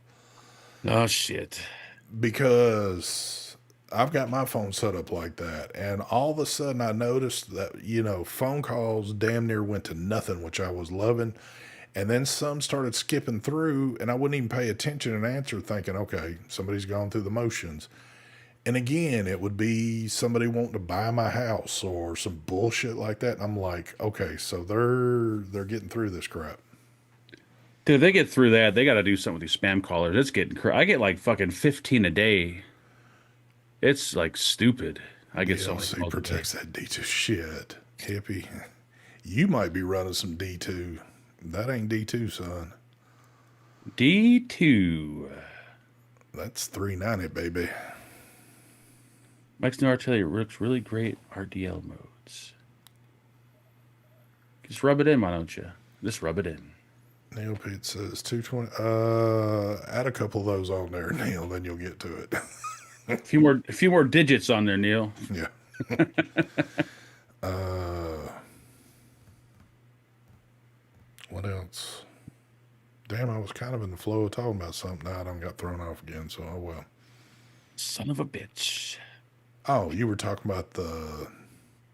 Oh shit! Because I've got my phone set up like that, and all of a sudden I noticed that phone calls damn near went to nothing, which I was loving. And then some started skipping through, and I wouldn't even pay attention and answer, thinking, okay, somebody's gone through the motions. And again, it would be somebody wanting to buy my house or some bullshit like that. And I'm like, okay, so they're getting through this crap. Dude, if they get through that, they got to do something with these spam callers. It's getting I get like fucking 15 a day. It's like stupid. I get so many DLC calls a day. protects that D2 shit. Hippie. You might be running some D2. That ain't D2, son. D2. That's 390, baby. Mike's new artillery works really great RDL modes. Just rub it in, why don't you? Just rub it in. Neil Pete says 220. Add a couple of those on there, Neil, then you'll get to it. A few more digits on there, Neil. Yeah. What else? Damn, I was kind of in the flow of talking about something. Now I don't got thrown off again, so oh well. Son of a bitch. Oh, you were talking about the.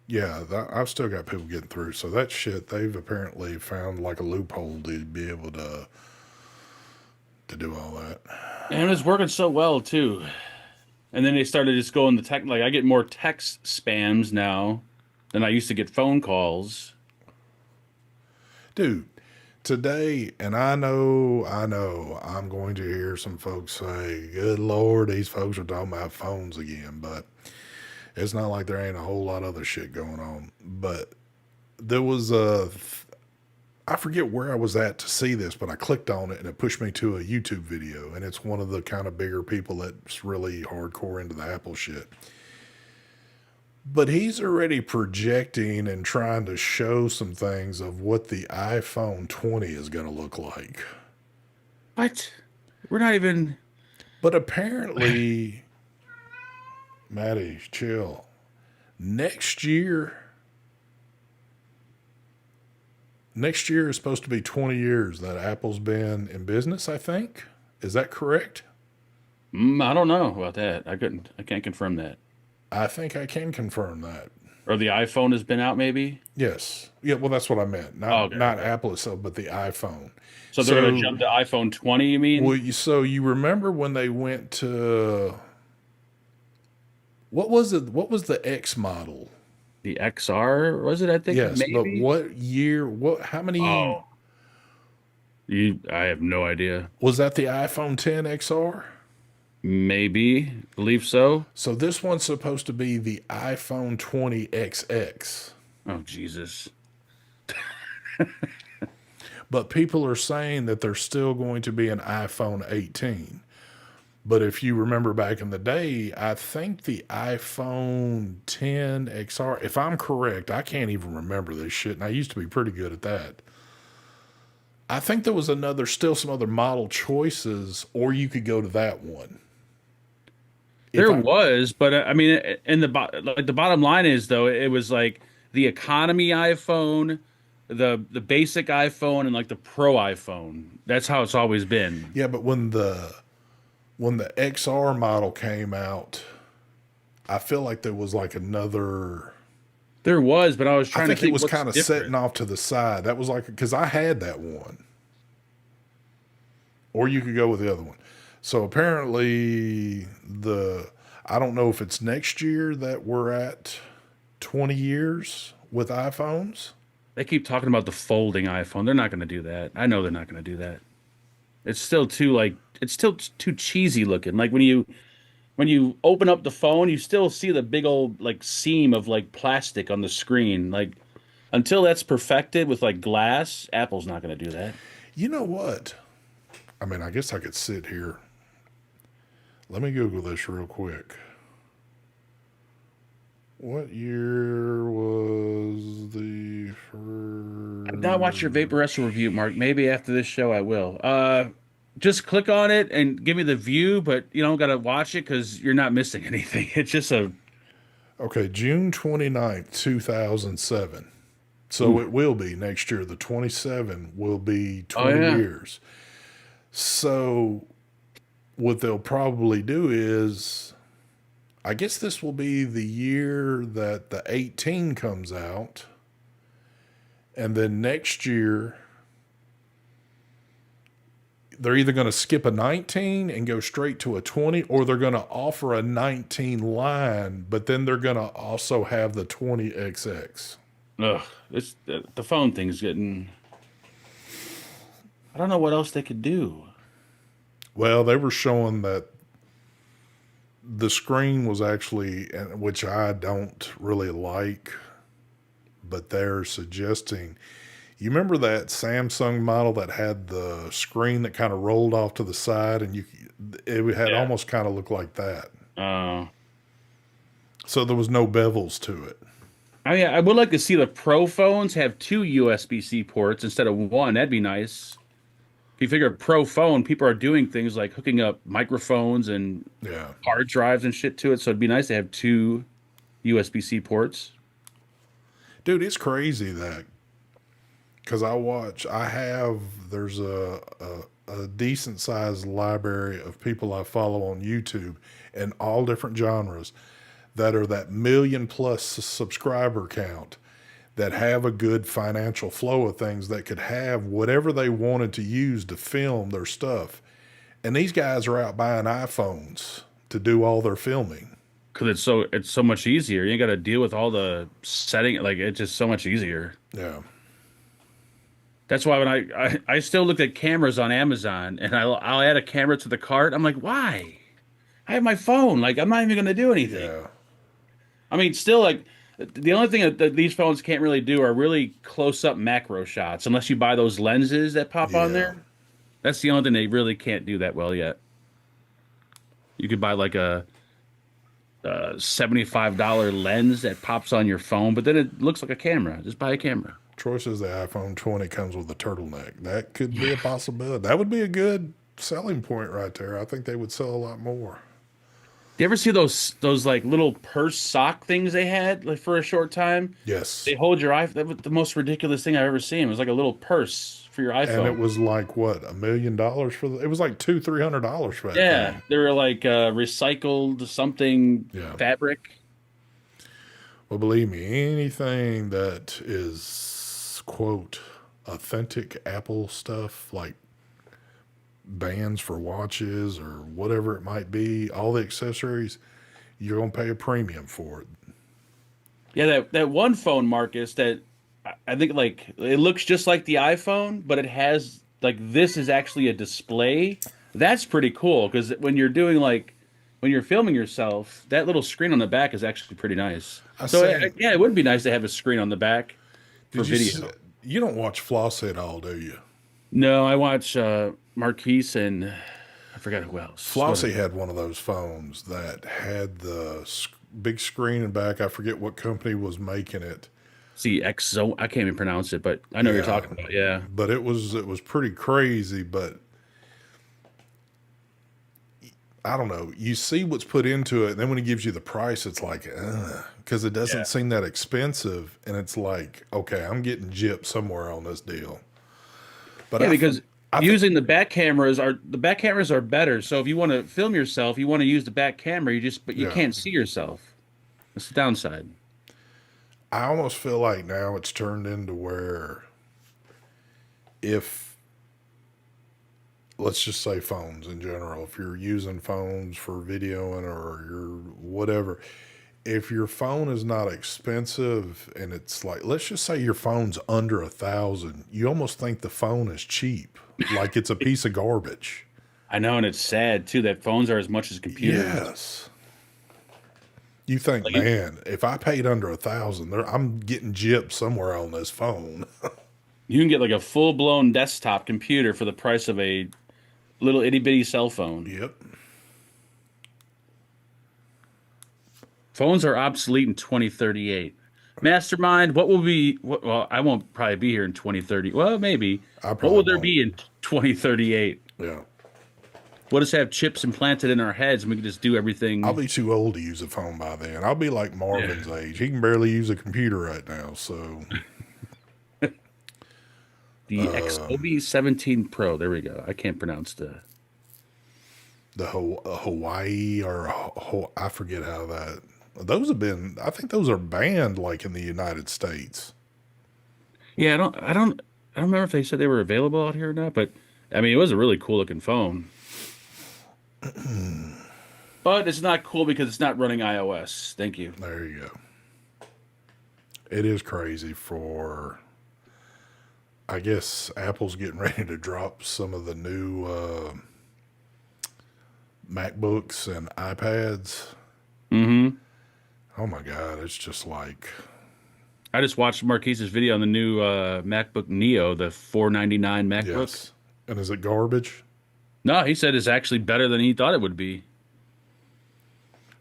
Yeah, I've still got people getting through. So that shit, they've apparently found like a loophole to be able to do all that. And it's working so well too. And then they started just going the tech. Like I get more text spams now than I used to get phone calls. Dude, today, and I know, I'm going to hear some folks say, good Lord, these folks are talking about phones again, but it's not like there ain't a whole lot of other shit going on. But there was I forget where I was at to see this, but I clicked on it and it pushed me to a YouTube video, and it's one of the kind of bigger people that's really hardcore into the Apple shit. But he's already projecting and trying to show some things of what the iPhone 20 is going to look like. What? We're not even. But apparently, Maddie, chill. Next year is supposed to be 20 years that Apple's been in business, I think. Is that correct? I don't know about that. I can't confirm that. I think I can confirm that. Or the iPhone has been out, maybe. Yes. Yeah, well, that's what I meant. Not Oh, okay, not okay. Apple itself, but the iPhone. So they're going to jump to iPhone 20, you mean? Well, so you remember when they went to what was it? What was the X model? The XR, was it? I think Yes, but maybe. what year? How many Oh, I have no idea. was that? The iPhone 10 XR? Maybe. Believe so. So this one's supposed to be the iPhone 20 XX. Oh, Jesus. But people are saying that there's still going to be an iPhone 18. But if you remember back in the day, I think the iPhone 10 XR, if I'm correct, I can't even remember this shit, and I used to be pretty good at that. I think there was still some other model choices, or you could go to that one. There was, but I mean, and the bottom line is though, it was like the economy iPhone, the basic iPhone, and like the Pro iPhone. That's how it's always been. Yeah, but when the XR model came out, I feel like there was like another. There was, but I was I trying to think it think was what's kind of different. setting off to the side. That was like because I had that one, or you could go with the other one. So apparently I don't know if it's next year that we're at 20 years with iPhones. They keep talking about the folding iPhone. They're not going to do that. I know they're not going to do that. It's still too cheesy looking. Like when you open up the phone, you still see the big old like seam of like plastic on the screen. Like until that's perfected with like glass, Apple's not going to do that. You know what? I mean, I guess I could sit here. Let me Google this real quick. What year was the first? I've not watched your Vapor Wrestle review, Mark. Maybe after this show I will. Just click on it and give me the view, but you don't got to watch it because you're not missing anything. It's just a. Okay, June 29th, 2007. So it will be next year. The 27 will be 20 years. So what they'll probably do is, I guess this will be the year that the 18 comes out. And then next year, they're either going to skip a 19 and go straight to a 20, or they're going to offer a 19 line, but then they're going to also have the 20XX. Ugh, it's the phone thing's getting. I don't know what else they could do. Well, they were showing that the screen was actually, which I don't really like, but they're suggesting. You remember that Samsung model that had the screen that kind of rolled off to the side, and it had Yeah. almost kind of looked like that. Uh, So there was no bevels to it. I would like to see the Pro phones have two USB-C ports instead of one. That'd be nice. If you figure a Pro phone, people are doing things like hooking up microphones and Yeah. hard drives and shit to it. So it'd be nice to have two USB-C ports. Dude, it's crazy that because there's a decent sized library of people I follow on YouTube in all different genres that are that million plus subscriber count that have a good financial flow of things that could have whatever they wanted to use to film their stuff. And these guys are out buying iPhones to do all their filming. Because it's so much easier. You ain't got to deal with all the setting. Like it's just so much easier. Yeah. That's why when I still look at cameras on Amazon and I'll add a camera to the cart. I'm like, why? I have my phone. Like I'm not even going to do anything. Yeah. I mean, still like the only thing that these phones can't really do are really close up macro shots unless you buy those lenses that pop on Yeah. there. That's the only thing they really can't do that well yet. You could buy like a $75 lens that pops on your phone, but then it looks like a camera. Just buy a camera. Troy says the iPhone 20 comes with a turtleneck. That could be a possibility. That would be a good selling point right there. I think they would sell a lot more. Do you ever see those like little purse sock things they had like for a short time? Yes. They hold your iPhone. That was the most ridiculous thing I've ever seen. It was like a little purse for your And it iPhone. was like what, $1 million for it was like $200-300 for that Yeah, thing. they were like recycled something Yeah. fabric. Well, believe me, anything that is quote authentic Apple stuff, like bands for watches or whatever it might be, all the accessories, you're gonna pay a premium for it. Yeah, that one phone, Marcus, that I think like it looks just like the iPhone, but it has like this is actually a display. That's pretty cool because when you're doing like when you're filming yourself, that little screen on the back is actually pretty nice. I So say, yeah, it would be nice to have a screen on the back for did you video. you don't watch Flossie at all, do you? No, I watch Marquise and I forgot who else. Flossie had one of those phones that had the big screen and back. I forget what company was making it. See, X Zone. I can't even pronounce it, but I know what you're Yeah, talking about. Yeah. but it was pretty crazy. But I don't know. You see what's put into it, and then when he gives you the price, it's like, because it Yeah. doesn't seem that expensive, and it's like, okay, I'm getting gypped somewhere on this deal. But Yeah, because I think, using the back cameras are better. So if you want to film yourself, you want to use the back camera, but you yeah, can't see yourself. That's the downside. I almost feel like now it's turned into where if let's just say phones in general, if you're using phones for videoing or you're whatever, if your phone is not expensive and it's like, let's just say your phone's under 1,000, you almost think the phone is cheap, like it's a piece of garbage. I know, and it's sad too that phones are as much as computers. Yes. You think, Like man, if I paid under 1,000, I'm getting gypped somewhere on this phone. you can get like a full blown desktop computer for the price of a little itty bitty cell phone. Yep. Phones are obsolete in 2038. Mastermind, what will be? Well, I won't probably be here in 2030. Well, maybe. I What will probably there won't. be in 2038? Yeah. We'll just have chips implanted in our heads, and we can just do I'll everything. be too old to use a phone by then. I'll be like Marvin's age. He can barely use a computer right now. So, The XOB 17 Pro. There we go. I can't pronounce the Hawaii or I forget how that. Those have been. I think those are banned like in the United States. Yeah, I don't remember if they said they were available out here or not, but I mean, it was a really cool looking phone, but it's not cool because it's not running iOS. Thank you. There you go. It is crazy for, I guess Apple's getting ready to drop some of the new MacBooks and iPads. Hmm. Oh my God, it's just like, I just watched Marquise's video on the new MacBook Neo, the 499 MacBook. yes. And is it garbage? No, he said it's actually better than he thought it would be.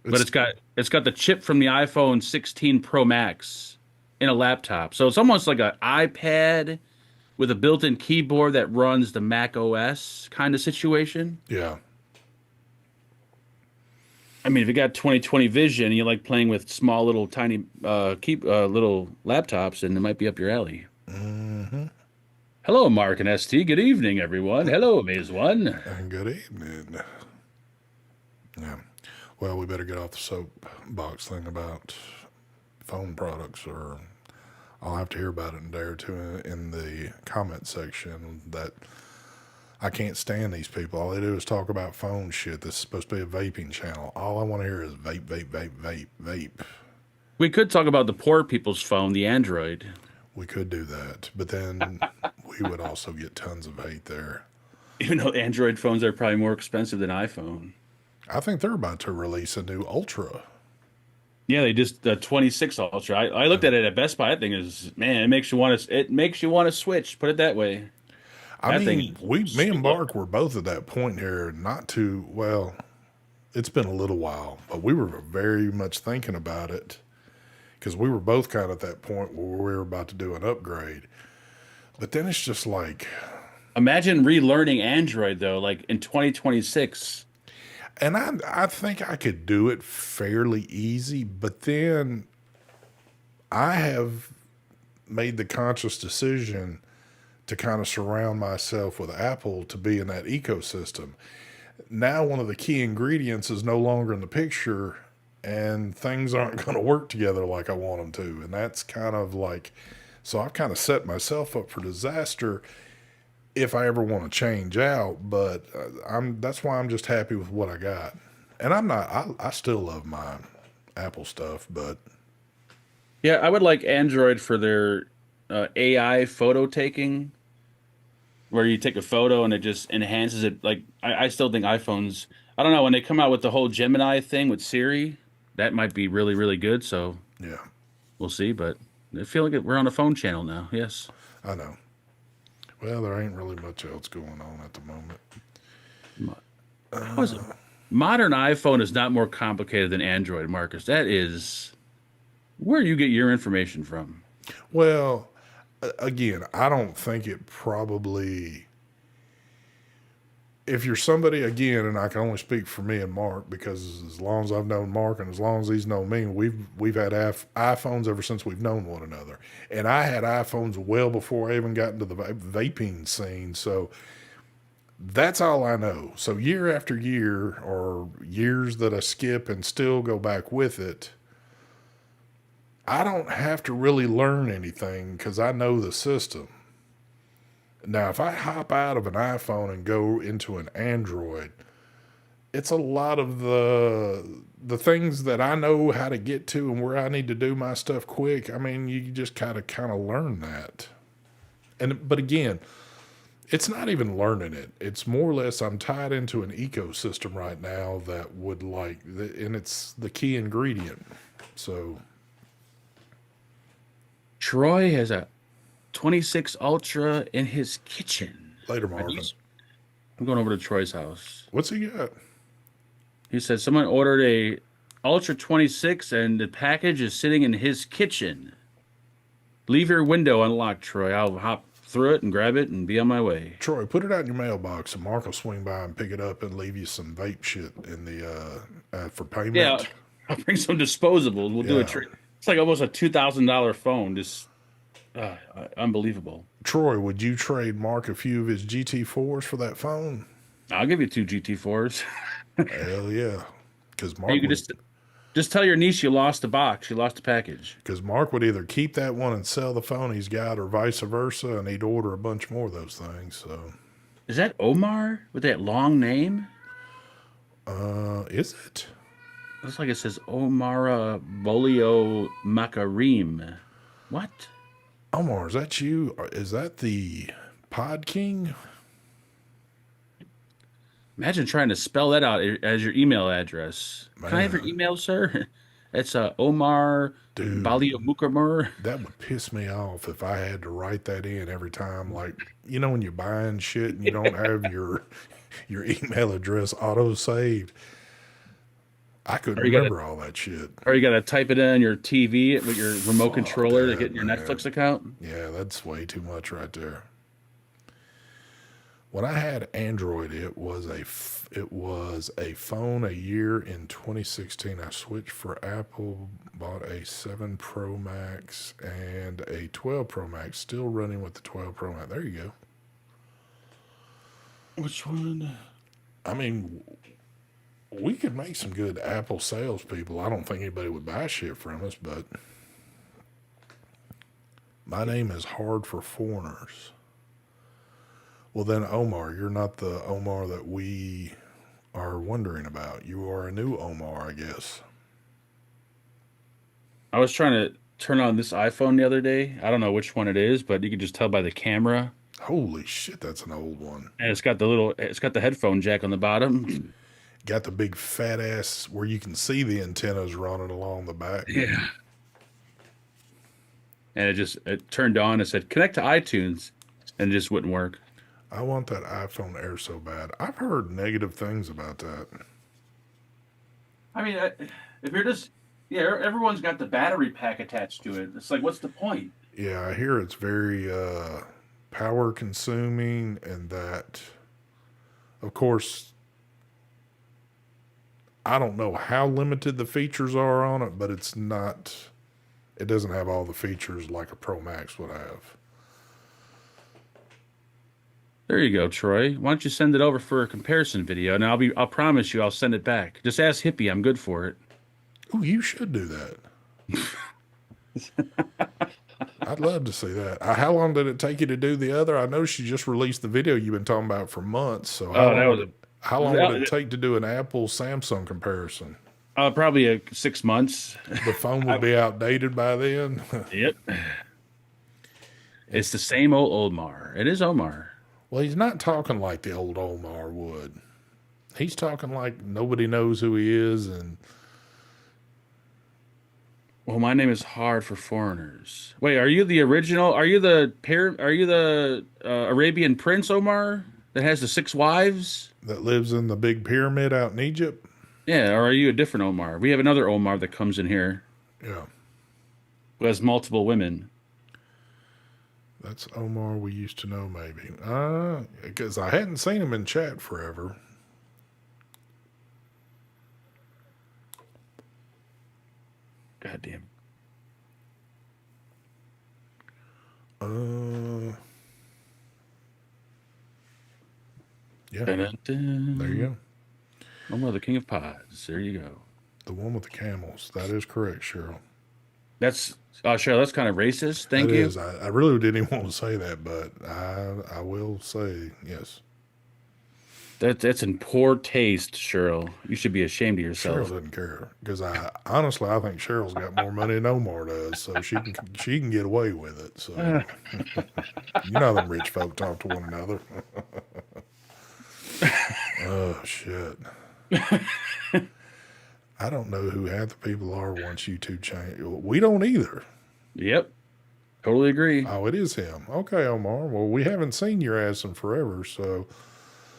But It's, it's got the chip from the iPhone 16 Pro Max in a laptop. So it's almost like an iPad with a built-in keyboard that runs the Mac OS kind of situation. yeah. I mean, if you got 20/20 vision and you like playing with small little tiny little laptops, and it might be up your alley. Hmm. Hello, Mark and ST. Good evening, everyone. Hello, Maze One. And good evening. Yeah. Well, we better get off the soapbox thing about phone products, or I'll have to hear about it in a day or two in the comment section. That I can't stand these people. All they do is talk about phone shit. This is supposed to be a vaping channel. All I want to hear is vape, vape, vape, vape, vape. We could talk about the poor people's phone, the Android. We could do that, but then we would also get tons of hate there. Even though Android phones are probably more expensive than iPhone. I think they're about to release a new Ultra. Yeah, they just the 26 Ultra. I looked at it at Best Buy. That thing is, man, it makes you want to switch. Put it that way. I That thing mean, me and Mark were both at that point here, not too well. It's been a little while, but we were very much thinking about it because we were both kind of at that point where we were about to do an upgrade. But then it's just like, Imagine relearning Android though, like in 2026. and I think I could do it fairly easy, but then I have made the conscious decision to kind of surround myself with Apple to be in that ecosystem. Now, one of the key ingredients is no longer in the picture, and things aren't going to work together like I want them to. And that's kind of like, so I've kind of set myself up for disaster if I ever want to change out. But that's why I'm just happy with what I got. And I'm not, I still love my Apple stuff, but Yeah, I would like Android for their AI photo taking, where you take a photo and it just enhances it. Like I still think iPhones. I don't know when they come out with the whole Gemini thing with Siri, that might be really really good. So yeah, we'll see. But I feel like we're on a phone channel now. Yes. I know. Well, there ain't really much else going on at the moment. How is it? Modern iPhone is not more complicated than Android, Marcus. That is where you get your information from. Well, again, I don't think it probably. If you're somebody, again, and I can only speak for me and Mark, because as long as I've known Mark and as long as he's known me, we've had iPhones ever since we've known one another. And I had iPhones well before I even got into the vaping scene. So that's all I know. So year after year, or years that I skip and still go back with it, I don't have to really learn anything because I know the system. Now, if I hop out of an iPhone and go into an Android, it's a lot of the things that I know how to get to and where I need to do my stuff quick. I mean, you just kind of learn that. But again, it's not even learning it. It's more or less I'm tied into an ecosystem right now that would and it's the key ingredient. So Troy has a 26 Ultra in his kitchen. later, And Marvin. I'm going over to Troy's house. What's he got? He said someone ordered a Ultra 26 and the package is sitting in his kitchen. Leave your window unlocked, Troy. I'll hop through it and grab it and be on my way. Troy, put it out in your mailbox, and Mark will swing by and pick it up and leave you some vape shit in the for payment. Yeah, I'll bring some disposables. We'll do a Yeah. trick. It's like almost a $2,000 phone. Just unbelievable. Troy, would you trade Mark a few of his GT4s for that phone? I'll give you two GT4s. Hell yeah, because You could just tell your niece you lost the box, you lost the package. Mark would either keep that one and sell the phone he's got, or vice versa, and he'd order a bunch more of those things. So Is that Omar with that long name? Is it? Looks like it says Omara Bolio Makarim. What? Omar, is that you? Is that the Pod King? Imagine trying to spell that out as your email address. Can I have your Man, email, sir? It's Omar dude, Balio Mukamur. that would piss me off if I had to write that in every time. Like, you know, when you're buying shit and you don't have your email address auto saved. I couldn't Or you gotta remember all that shit. or you gotta type it in on your TV with your remote Fuck controller to get that, in your man. Netflix account. Yeah, that's way too much right there. When I had Android, it was a phone a year in 2016. I switched for Apple, bought a 7 Pro Max and a 12 Pro Max, still running with the 12 Pro Max. There you go. Which one? I mean, we could make some good Apple salespeople. I don't think anybody would buy shit from us, but my name is hard for foreigners. Well, then, Omar, you're not the Omar that we are wondering about. You are a new Omar, I guess. I was trying to turn on this iPhone the other day. I don't know which one it is, but you can just tell by the camera. Holy shit, that's an old one. And it's got the headphone jack on the bottom. Got the big fat ass where you can see the antennas running along the back. Yeah. And it turned on and said connect to iTunes, and it just wouldn't work. I want that iPhone Air so bad. I've heard negative things about that. I mean, if you're just yeah, everyone's got the battery pack attached to it. It's like, what's the point? Yeah, I hear it's very power consuming, and that, of course, I don't know how limited the features are on it, but it doesn't have all the features like a Pro Max would have. There you go, Troy. Why don't you send it over for a comparison video, and I'll promise you I'll send it back. Just ask Hippie, I'm good for it. Oh, you should do that. I'd love to see that. How long did it take you to do the other? I know she just released the video you've been talking about for months. So Oh, that was how long would it take to do an Apple Samsung comparison? probably 6 months. The phone would be outdated by then. Yep. It's the same old Omar. It is Omar. Well, he's not talking like the old Omar would. He's talking like nobody knows who he is, and Well, my name is hard for foreigners. Wait, are you the original? Are you the Arabian Prince Omar that has the six wives? that lives in the big pyramid out in Egypt. Yeah, or are you a different Omar? We have another Omar that comes in here Yeah, who has multiple women. that's Omar we used to know, maybe. Because I hadn't seen him in chat forever. God damn. Uh, yeah, Dun-dun-dun. there you go. Omar, the King of Pods. There you go. The one with the camels. That is correct, Cheryl. That's Cheryl. That's kind of racist. Thank That you. is. I really didn't even want to say that, but I will say yes. That's in poor taste, Cheryl. You should be ashamed of Cheryl yourself. doesn't care because I honestly I think Cheryl's got more money than Omar does, so she can get away with it. So you know them rich folk talk to one another. Oh shit! I don't know who half the people are once you two change. We don't either. Yep. Totally agree. Oh, it is him. Okay, Omar. Well, we haven't seen your ass in forever, so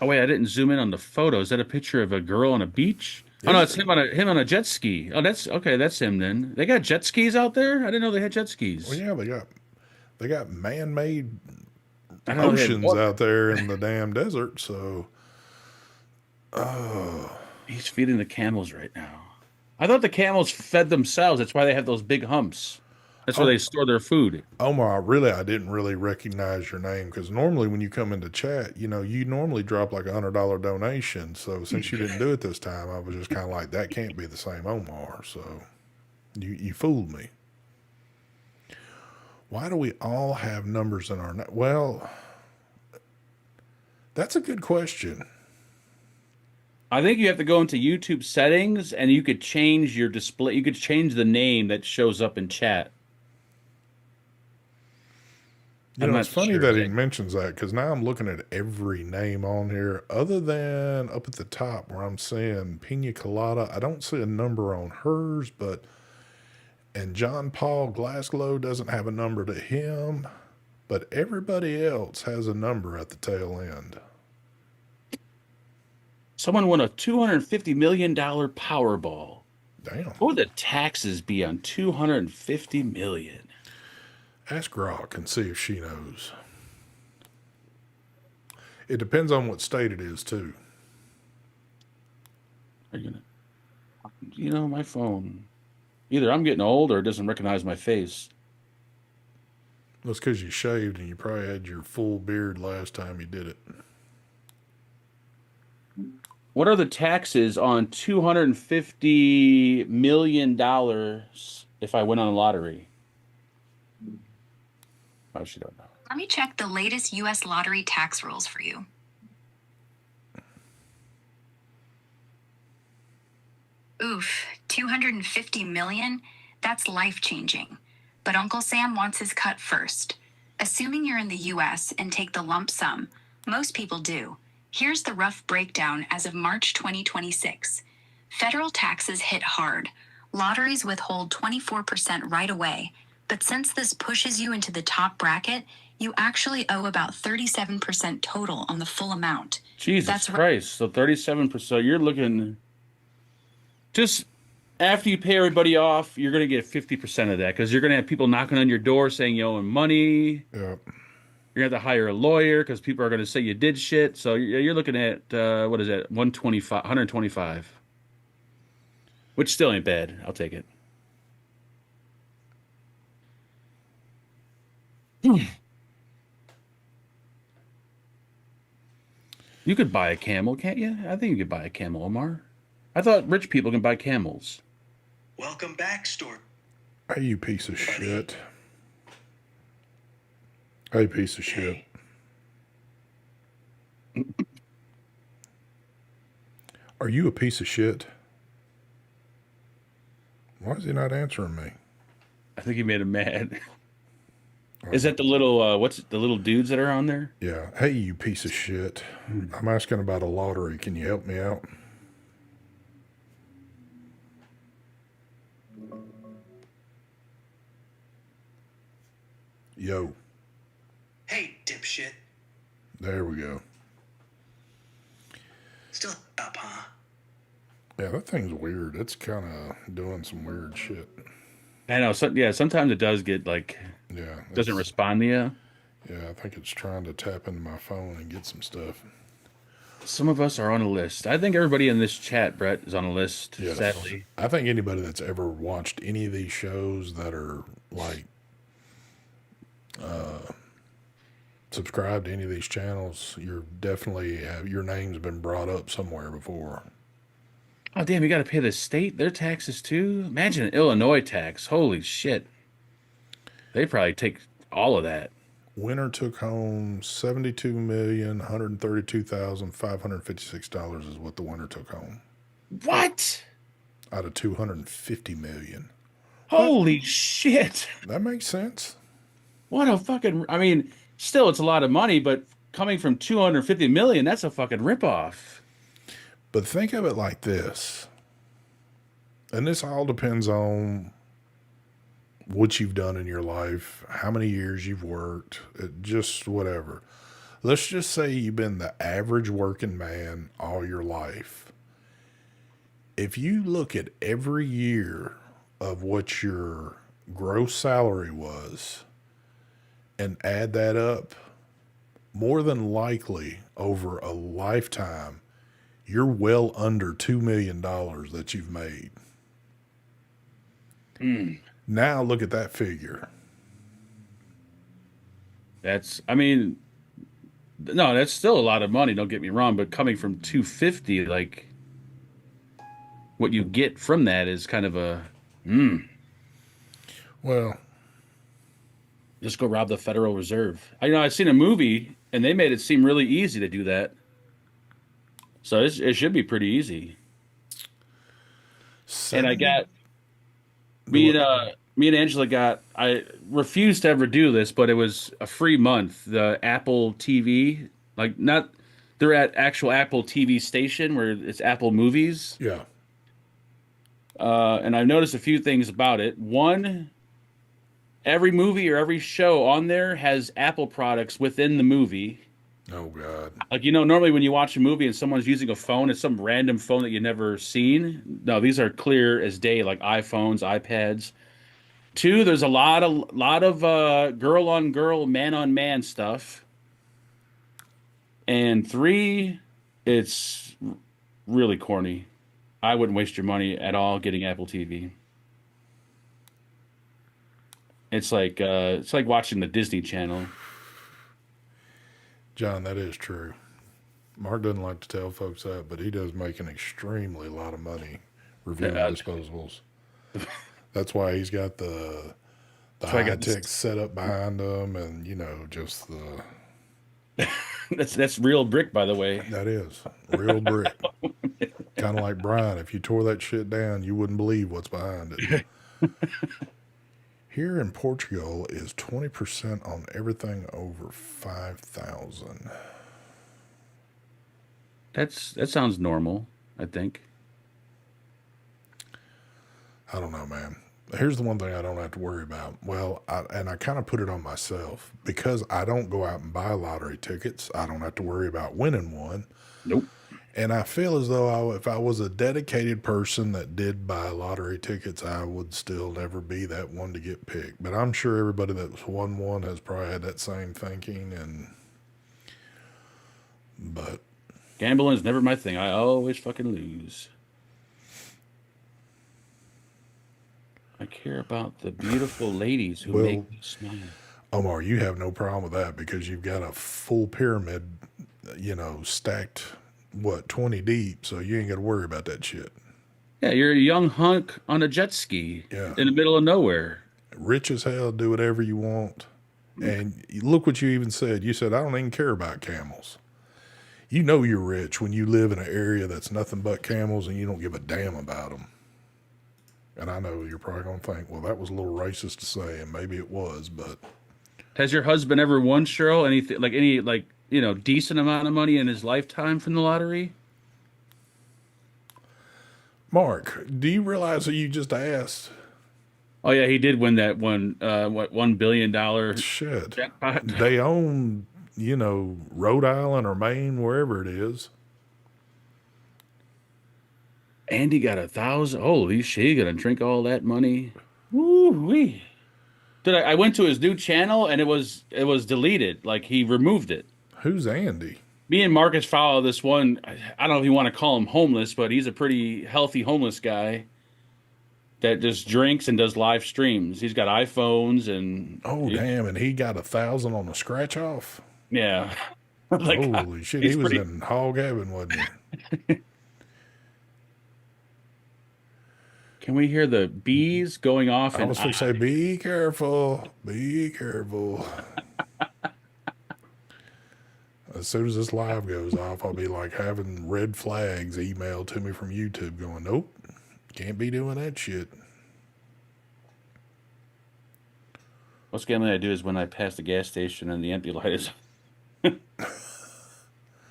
Oh wait, I didn't zoom in on the photo. Is that a picture of a girl on a beach? Oh no, is it's him on a jet ski. Oh, that's okay. That's him then. They got jet skis out there. I didn't know they had jet well, skis. yeah, they got man-made I didn't know they had oceans water. out there in the damn desert. So, oh, He's feeding the camels right now. I thought the camels fed themselves. That's why they have those big humps. That's where oh they store their food. Omar, really, I didn't really recognize your name because normally when you come into chat, you normally drop like $100 donation. So since you didn't do it this time, I was just kind of like, that can't be the same Omar. So you fooled me. Why do we all have numbers in our well? That's a good question. I think you have to go into YouTube settings and you could change your display. You could change the name that shows up in chat. You I'm know, it's not funny sure that he exactly. mentions that because now I'm looking at every name on here other than up at the top where I'm seeing Pina Colada. I don't see a number on hers, but and John Paul Glasgow doesn't have a number to him, but everybody else has a number at the tail end. Someone won a $250 million Powerball. Damn. What would the taxes be on 250 million? Ask Rock and see if she knows. It depends on what state it is, too. Are you gonna, my phone. Either I'm getting old or it doesn't recognize my face. That's because you shaved and you probably had your full beard last time you did it. What are the taxes on $250 million if I win on the lottery? Oh, she don't know. Let me check the latest U.S. lottery tax rules for you. Oof, 250 million? That's life-changing. But Uncle Sam wants his cut first. Assuming you're in the U.S. and take the lump sum, most people do. Here's the rough breakdown as of March 2026. Federal taxes hit hard. Lotteries withhold 24% right away. But since this pushes you into the top bracket, you actually owe about 37% total on the full amount. Jesus That's Christ. So 37%. You're looking just after you pay everybody off, you're going to get 50% of that because you're going to have people knocking on your door saying you owe them money. Yep. You're going to have to hire a lawyer because people are going to say you did shit. So you're looking at, what is it, 125, which still ain't bad. I'll take it. You could buy a camel, can't you? I think you could buy a camel, Omar. I thought rich people can buy camels. Welcome back, store. Hey, you piece of shit. Hey, piece of shit. Are you a piece of shit? Why is he not answering me? I think he made him mad. Is that the little what's the little dudes that are on there? Yeah. Hey, you piece of shit. I'm asking about a lottery. Can you help me out? Yo. Hey, dipshit. There we go. Still up, huh? Yeah, that thing's weird. It's kind of doing some weird shit. I know. So, yeah, sometimes it does get like Yeah. doesn't respond to you. Yeah, I think it's trying to tap into my phone and get some stuff. Some of us are on a list. I think everybody in this chat, Brett, is on a list. Yes. Sadly, I think anybody that's ever watched any of these shows that are like subscribed to any of these channels, you're definitely your name's been brought up somewhere before. oh damn, you got to pay the state their taxes too. Imagine an Illinois tax. Holy shit, they probably take all of that. Winner took home $72,132,556 is what the winner took home What? out of 250 million. Holy shit! That makes sense. What a fucking. I mean, still, it's a lot of money, but coming from 250 million, that's a fucking ripoff. But think of it like this, and this all depends on what you've done in your life, how many years you've worked, just whatever. Let's just say you've been the average working man all your life. If you look at every year of what your gross salary was and add that up, more than likely over a lifetime, you're well under $2 million that you've made. Now look at that figure. That's, I mean, no, that's still a lot of money. Don't get me wrong, but coming from 250, like, what you get from that is kind of a, Well, just go rob the Federal Reserve. I know I've seen a movie, and they made it seem really easy to do that. So it should be pretty easy. And I Seven. got me and Angela got. I refused to ever do this, but it was a free month. The Apple TV, like not they're at actual Apple TV station where it's Apple Movies. Yeah. And I've noticed a few things about it. One, every movie or every show on there has Apple products within the movie. Oh God. Like, normally when you watch a movie and someone's using a phone, it's some random phone that you've never seen. No, these are clear as day, like iPhones, iPads. Two, there's a lot of girl on girl, man on man stuff. And three, it's really corny. I wouldn't waste your money at all getting Apple TV. It's like watching the Disney Channel. John, that is true. Mark doesn't like to tell folks that, but he does make an extremely lot of money reviewing Yeah, disposables. That's why he's got the so I high got this. tech setup behind him, and just the That's real brick, by the way. that is real brick. Kind of like Brian. If you tore that shit down, you wouldn't believe what's behind it. Here in Portugal is 20% on everything over 5,000. That sounds normal, I think. I don't know, man. Here's the one thing I don't have to worry about. Well, I kind of put it on myself because I don't go out and buy lottery tickets. I don't have to worry about winning one. Nope. And I feel as though if I was a dedicated person that did buy lottery tickets, I would still never be that one to get picked. But I'm sure everybody that's won one has probably had that same thinking. But Gambling is never my thing. I always fucking lose. I care about the beautiful ladies who well, make me smile. Omar, you have no problem with that because you've got a full pyramid, stacked 20 deep, so you ain't got to worry about that shit. Yeah, you're a young hunk on a jet ski Yeah. in the middle of nowhere. Rich as hell, do whatever you want. And look what you even said. You said, I don't even care about camels. You know you're rich when you live in an area that's nothing but camels and you don't give a damn about them. And I know you're probably going to think, well, that was a little racist to say, and maybe it was, but Has your husband ever won, Cheryl? Any decent amount of money in his lifetime from the lottery? Mark, do you realize that you just asked? Oh yeah, he did win that $1 billion Shit. jackpot. They own, Rhode Island or Maine, wherever it is. And he got 1,000. Holy shit, he gonna drink all that money. Woo wee. I went to his new channel and it was deleted. Like he removed it. Who's Andy? Me and Marcus follow this one. I don't know if you want to call him homeless, but he's a pretty healthy homeless guy that just drinks and does live streams. He's got iPhones and Oh, damn. And he got 1,000 on the scratch off? yeah. Like, holy shit. he's He was pretty- in hog heaven, wasn't he? Can we hear the bees going off? I was going to say, be careful. Be careful. As soon as this live goes off, I'll be like having red flags emailed to me from YouTube going, nope, can't be doing that shit. What's gambling I do is when I pass the gas station and the empty light is,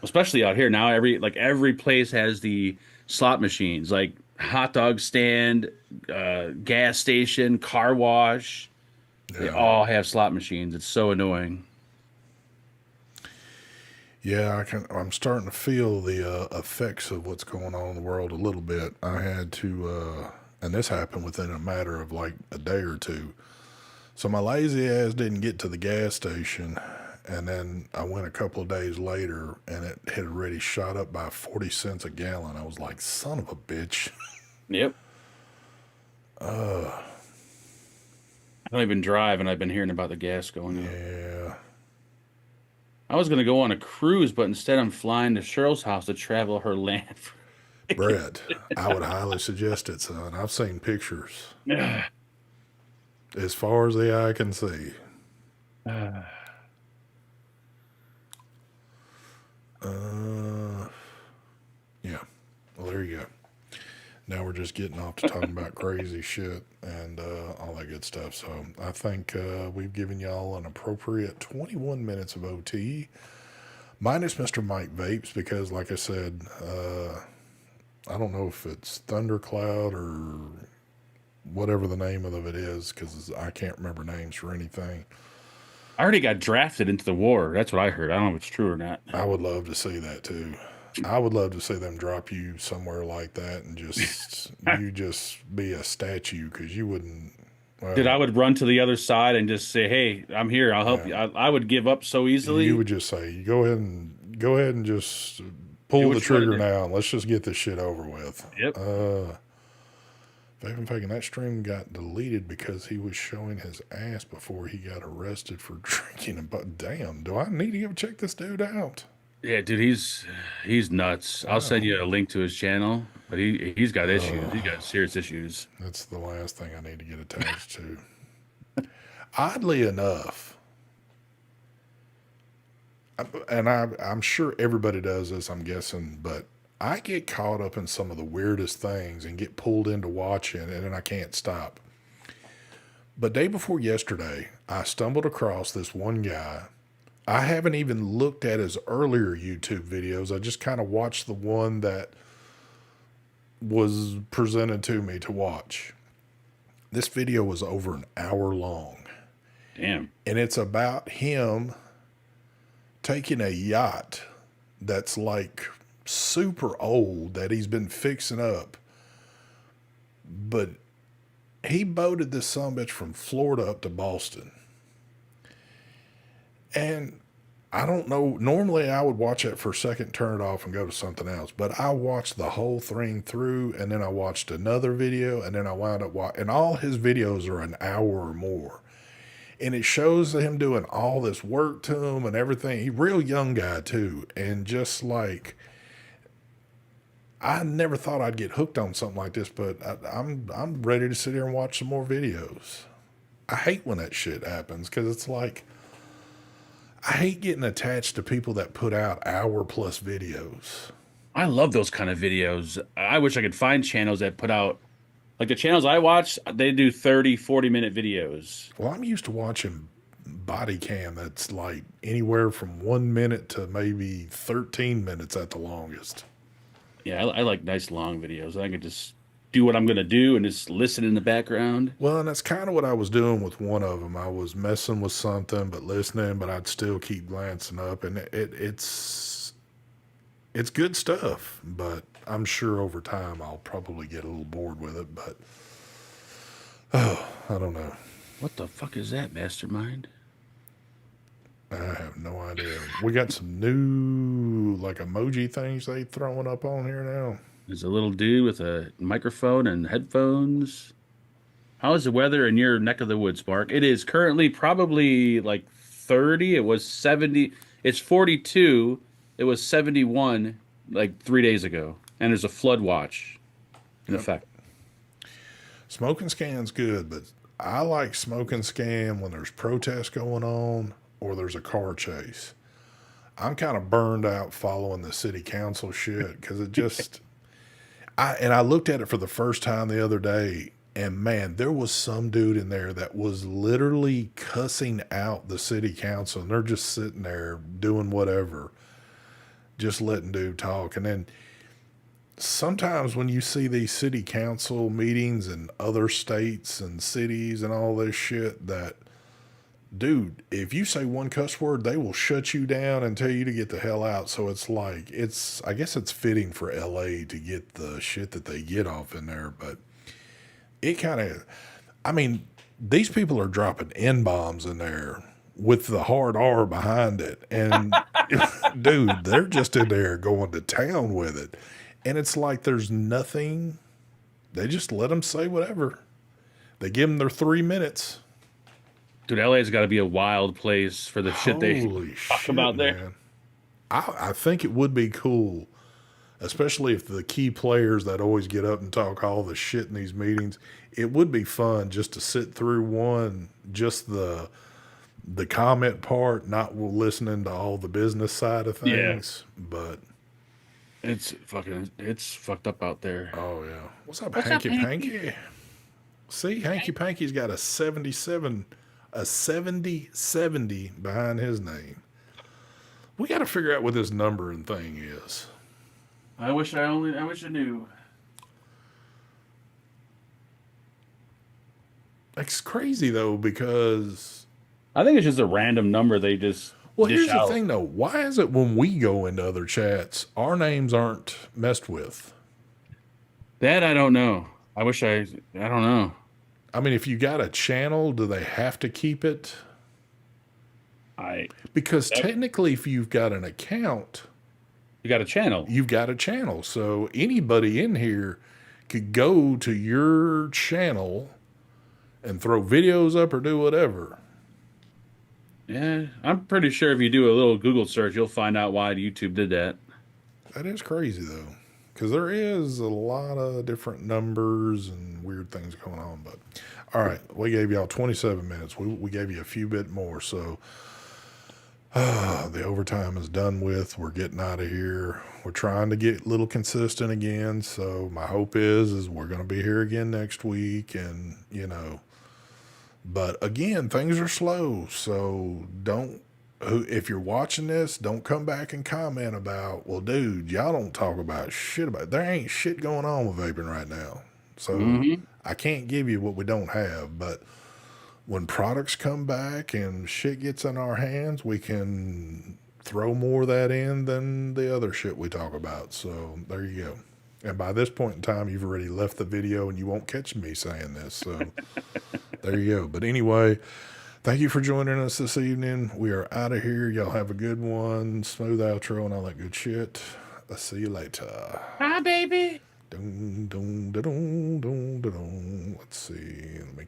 especially out here now. Every place has the slot machines, like hot dog stand, gas station, car wash. They all have slot machines. It's so annoying. Yeah, I'm starting to feel the effects of what's going on in the world a little bit. I had to, and this happened within a matter of like a day or two. So my lazy ass didn't get to the gas station, and then I went a couple of days later, and it had already shot up by 40 cents a gallon. I was like, son of a bitch. Yep. I don't even drive, and I've been hearing about the gas going up. Yeah. I was going to go on a cruise, but instead I'm flying to Cheryl's house to travel her land. Brett, I would highly suggest it, son. I've seen pictures. As far as the eye can see. Now we're just getting off to talking about crazy shit and all that good stuff. So I think we've given y'all an appropriate 21 minutes of OT, minus Mr. Mike Vapes, because like I said, I don't know if it's Thundercloud or whatever the name of it is, because I can't remember names for anything. I already got drafted into the war. That's what I heard. I don't know if it's true or not. I would love to see that too. I would love to see them drop you somewhere like that and just you just be a statue, because you wouldn't. Well, Dude, I would run to the other side and just say, "Hey, I'm here. I'll help you." I would give up so easily. you would just say, go ahead and just pull the what you gotta trigger do." now, and let's just get this shit over with. Yep. Vaping Faking, that stream got deleted because he was showing his ass before he got arrested for drinking. But damn, do I need to go check this dude out? Yeah, dude, he's nuts. I'll send you a link to his channel, but he's got issues. He's got serious issues. That's the last thing I need to get attached to. Oddly enough, and I'm sure everybody does this, I'm guessing, but I get caught up in some of the weirdest things and get pulled into watching, and then I can't stop. But day before yesterday, I stumbled across this one guy. I haven't even looked at his earlier YouTube videos. I just kind of watched the one that was presented to me to watch. This video was over an hour long. Damn. And it's about him taking a yacht that's like super old that he's been fixing up. But he boated this sumbitch from Florida up to Boston. And I don't know, normally I would watch it for a second, turn it off and go to something else. But I watched the whole thing through, and then I watched another video, and then I wound up watching, and all his videos are an hour or more. And it shows him doing all this work to him and everything. He's a real young guy too. And just like, I never thought I'd get hooked on something like this, but I'm ready to sit here and watch some more videos. I hate when that shit happens, because it's like, I hate getting attached to people that put out hour-plus videos. I love those kind of videos. I wish I could find channels that put out, like the channels I watch, they do 30, 40-minute videos. Well, I'm used to watching body cam that's like anywhere from 1 minute to maybe 13 minutes at the longest. Yeah, I like nice long videos. I can just do what I'm going to do and just listen in the background. Well, and that's kind of what I was doing with one of them. I was messing with something, but listening, but I'd still keep glancing up, and it's good stuff. But I'm sure over time I'll probably get a little bored with it. But I don't know. What the fuck is that, Mastermind? I have no idea. We got some new like emoji things they throwing up on here now. There's a little dude with a microphone and headphones. How is the weather in your neck of the woods, Mark? It is currently probably like 30. It was 70. It's 42. It was 71 like 3 days ago. And there's a flood watch in effect. Smoke and scan's good, but I like smoke and scan when there's protests going on or there's a car chase. I'm kind of burned out following the city council shit, because it just... I looked at it for the first time the other day, and man, there was some dude in there that was literally cussing out the city council, and they're just sitting there doing whatever, just letting dude talk. And then sometimes when you see these city council meetings in other states and cities and all this shit, that, dude, if you say one cuss word, they will shut you down and tell you to get the hell out. So it's like, I guess it's fitting for LA to get the shit that they get off in there. But it kind of, I mean, these people are dropping N-bombs in there with the hard R behind it. And dude, they're just in there going to town with it. And it's like, there's nothing, they just let them say whatever. They give them their 3 minutes. Dude, LA's got to be a wild place for the shit they talk about there. Man. I think it would be cool, especially if the key players that always get up and talk all the shit in these meetings, it would be fun just to sit through one, just the comment part, not listening to all the business side of things. Yeah. But It's fucked up out there. Oh yeah. What's up, What's up, Hanky Hanky? Panky? See, Hanky Panky's got a 77, a 70 behind his name. We got to figure out what this numbering thing is. I wish I knew. It's crazy though because I think it's just a random number they just well, dish here's the out. thing though. Why is it when we go into other chats, our names aren't messed with? That I don't know. I don't know. I mean, if you got a channel, do they have to keep it? Because technically, if you've got an account, You got a channel. you've got a channel. So anybody in here could go to your channel and throw videos up or do whatever. Yeah, I'm pretty sure if you do a little Google search, you'll find out why YouTube did that. That is crazy though, because there is a lot of different numbers and weird things going on. But all right, we gave y'all 27 minutes. We gave you a few bit more. So the overtime is done with. We're getting out of here. We're trying to get a little consistent again. So my hope is we're going to be here again next week, and but again, things are slow. So if you're watching this, don't come back and comment about, well, dude, y'all don't talk about shit about it. There ain't shit going on with vaping right now. So I can't give you what we don't have, but when products come back and shit gets in our hands, we can throw more of that in than the other shit we talk about. So there you go. And by this point in time, you've already left the video and you won't catch me saying this. So there you go. But anyway, thank you for joining us this evening. We are out of here. Y'all have a good one. Smooth outro and all that good shit. I'll see you later. Hi, baby. Let's see. Let me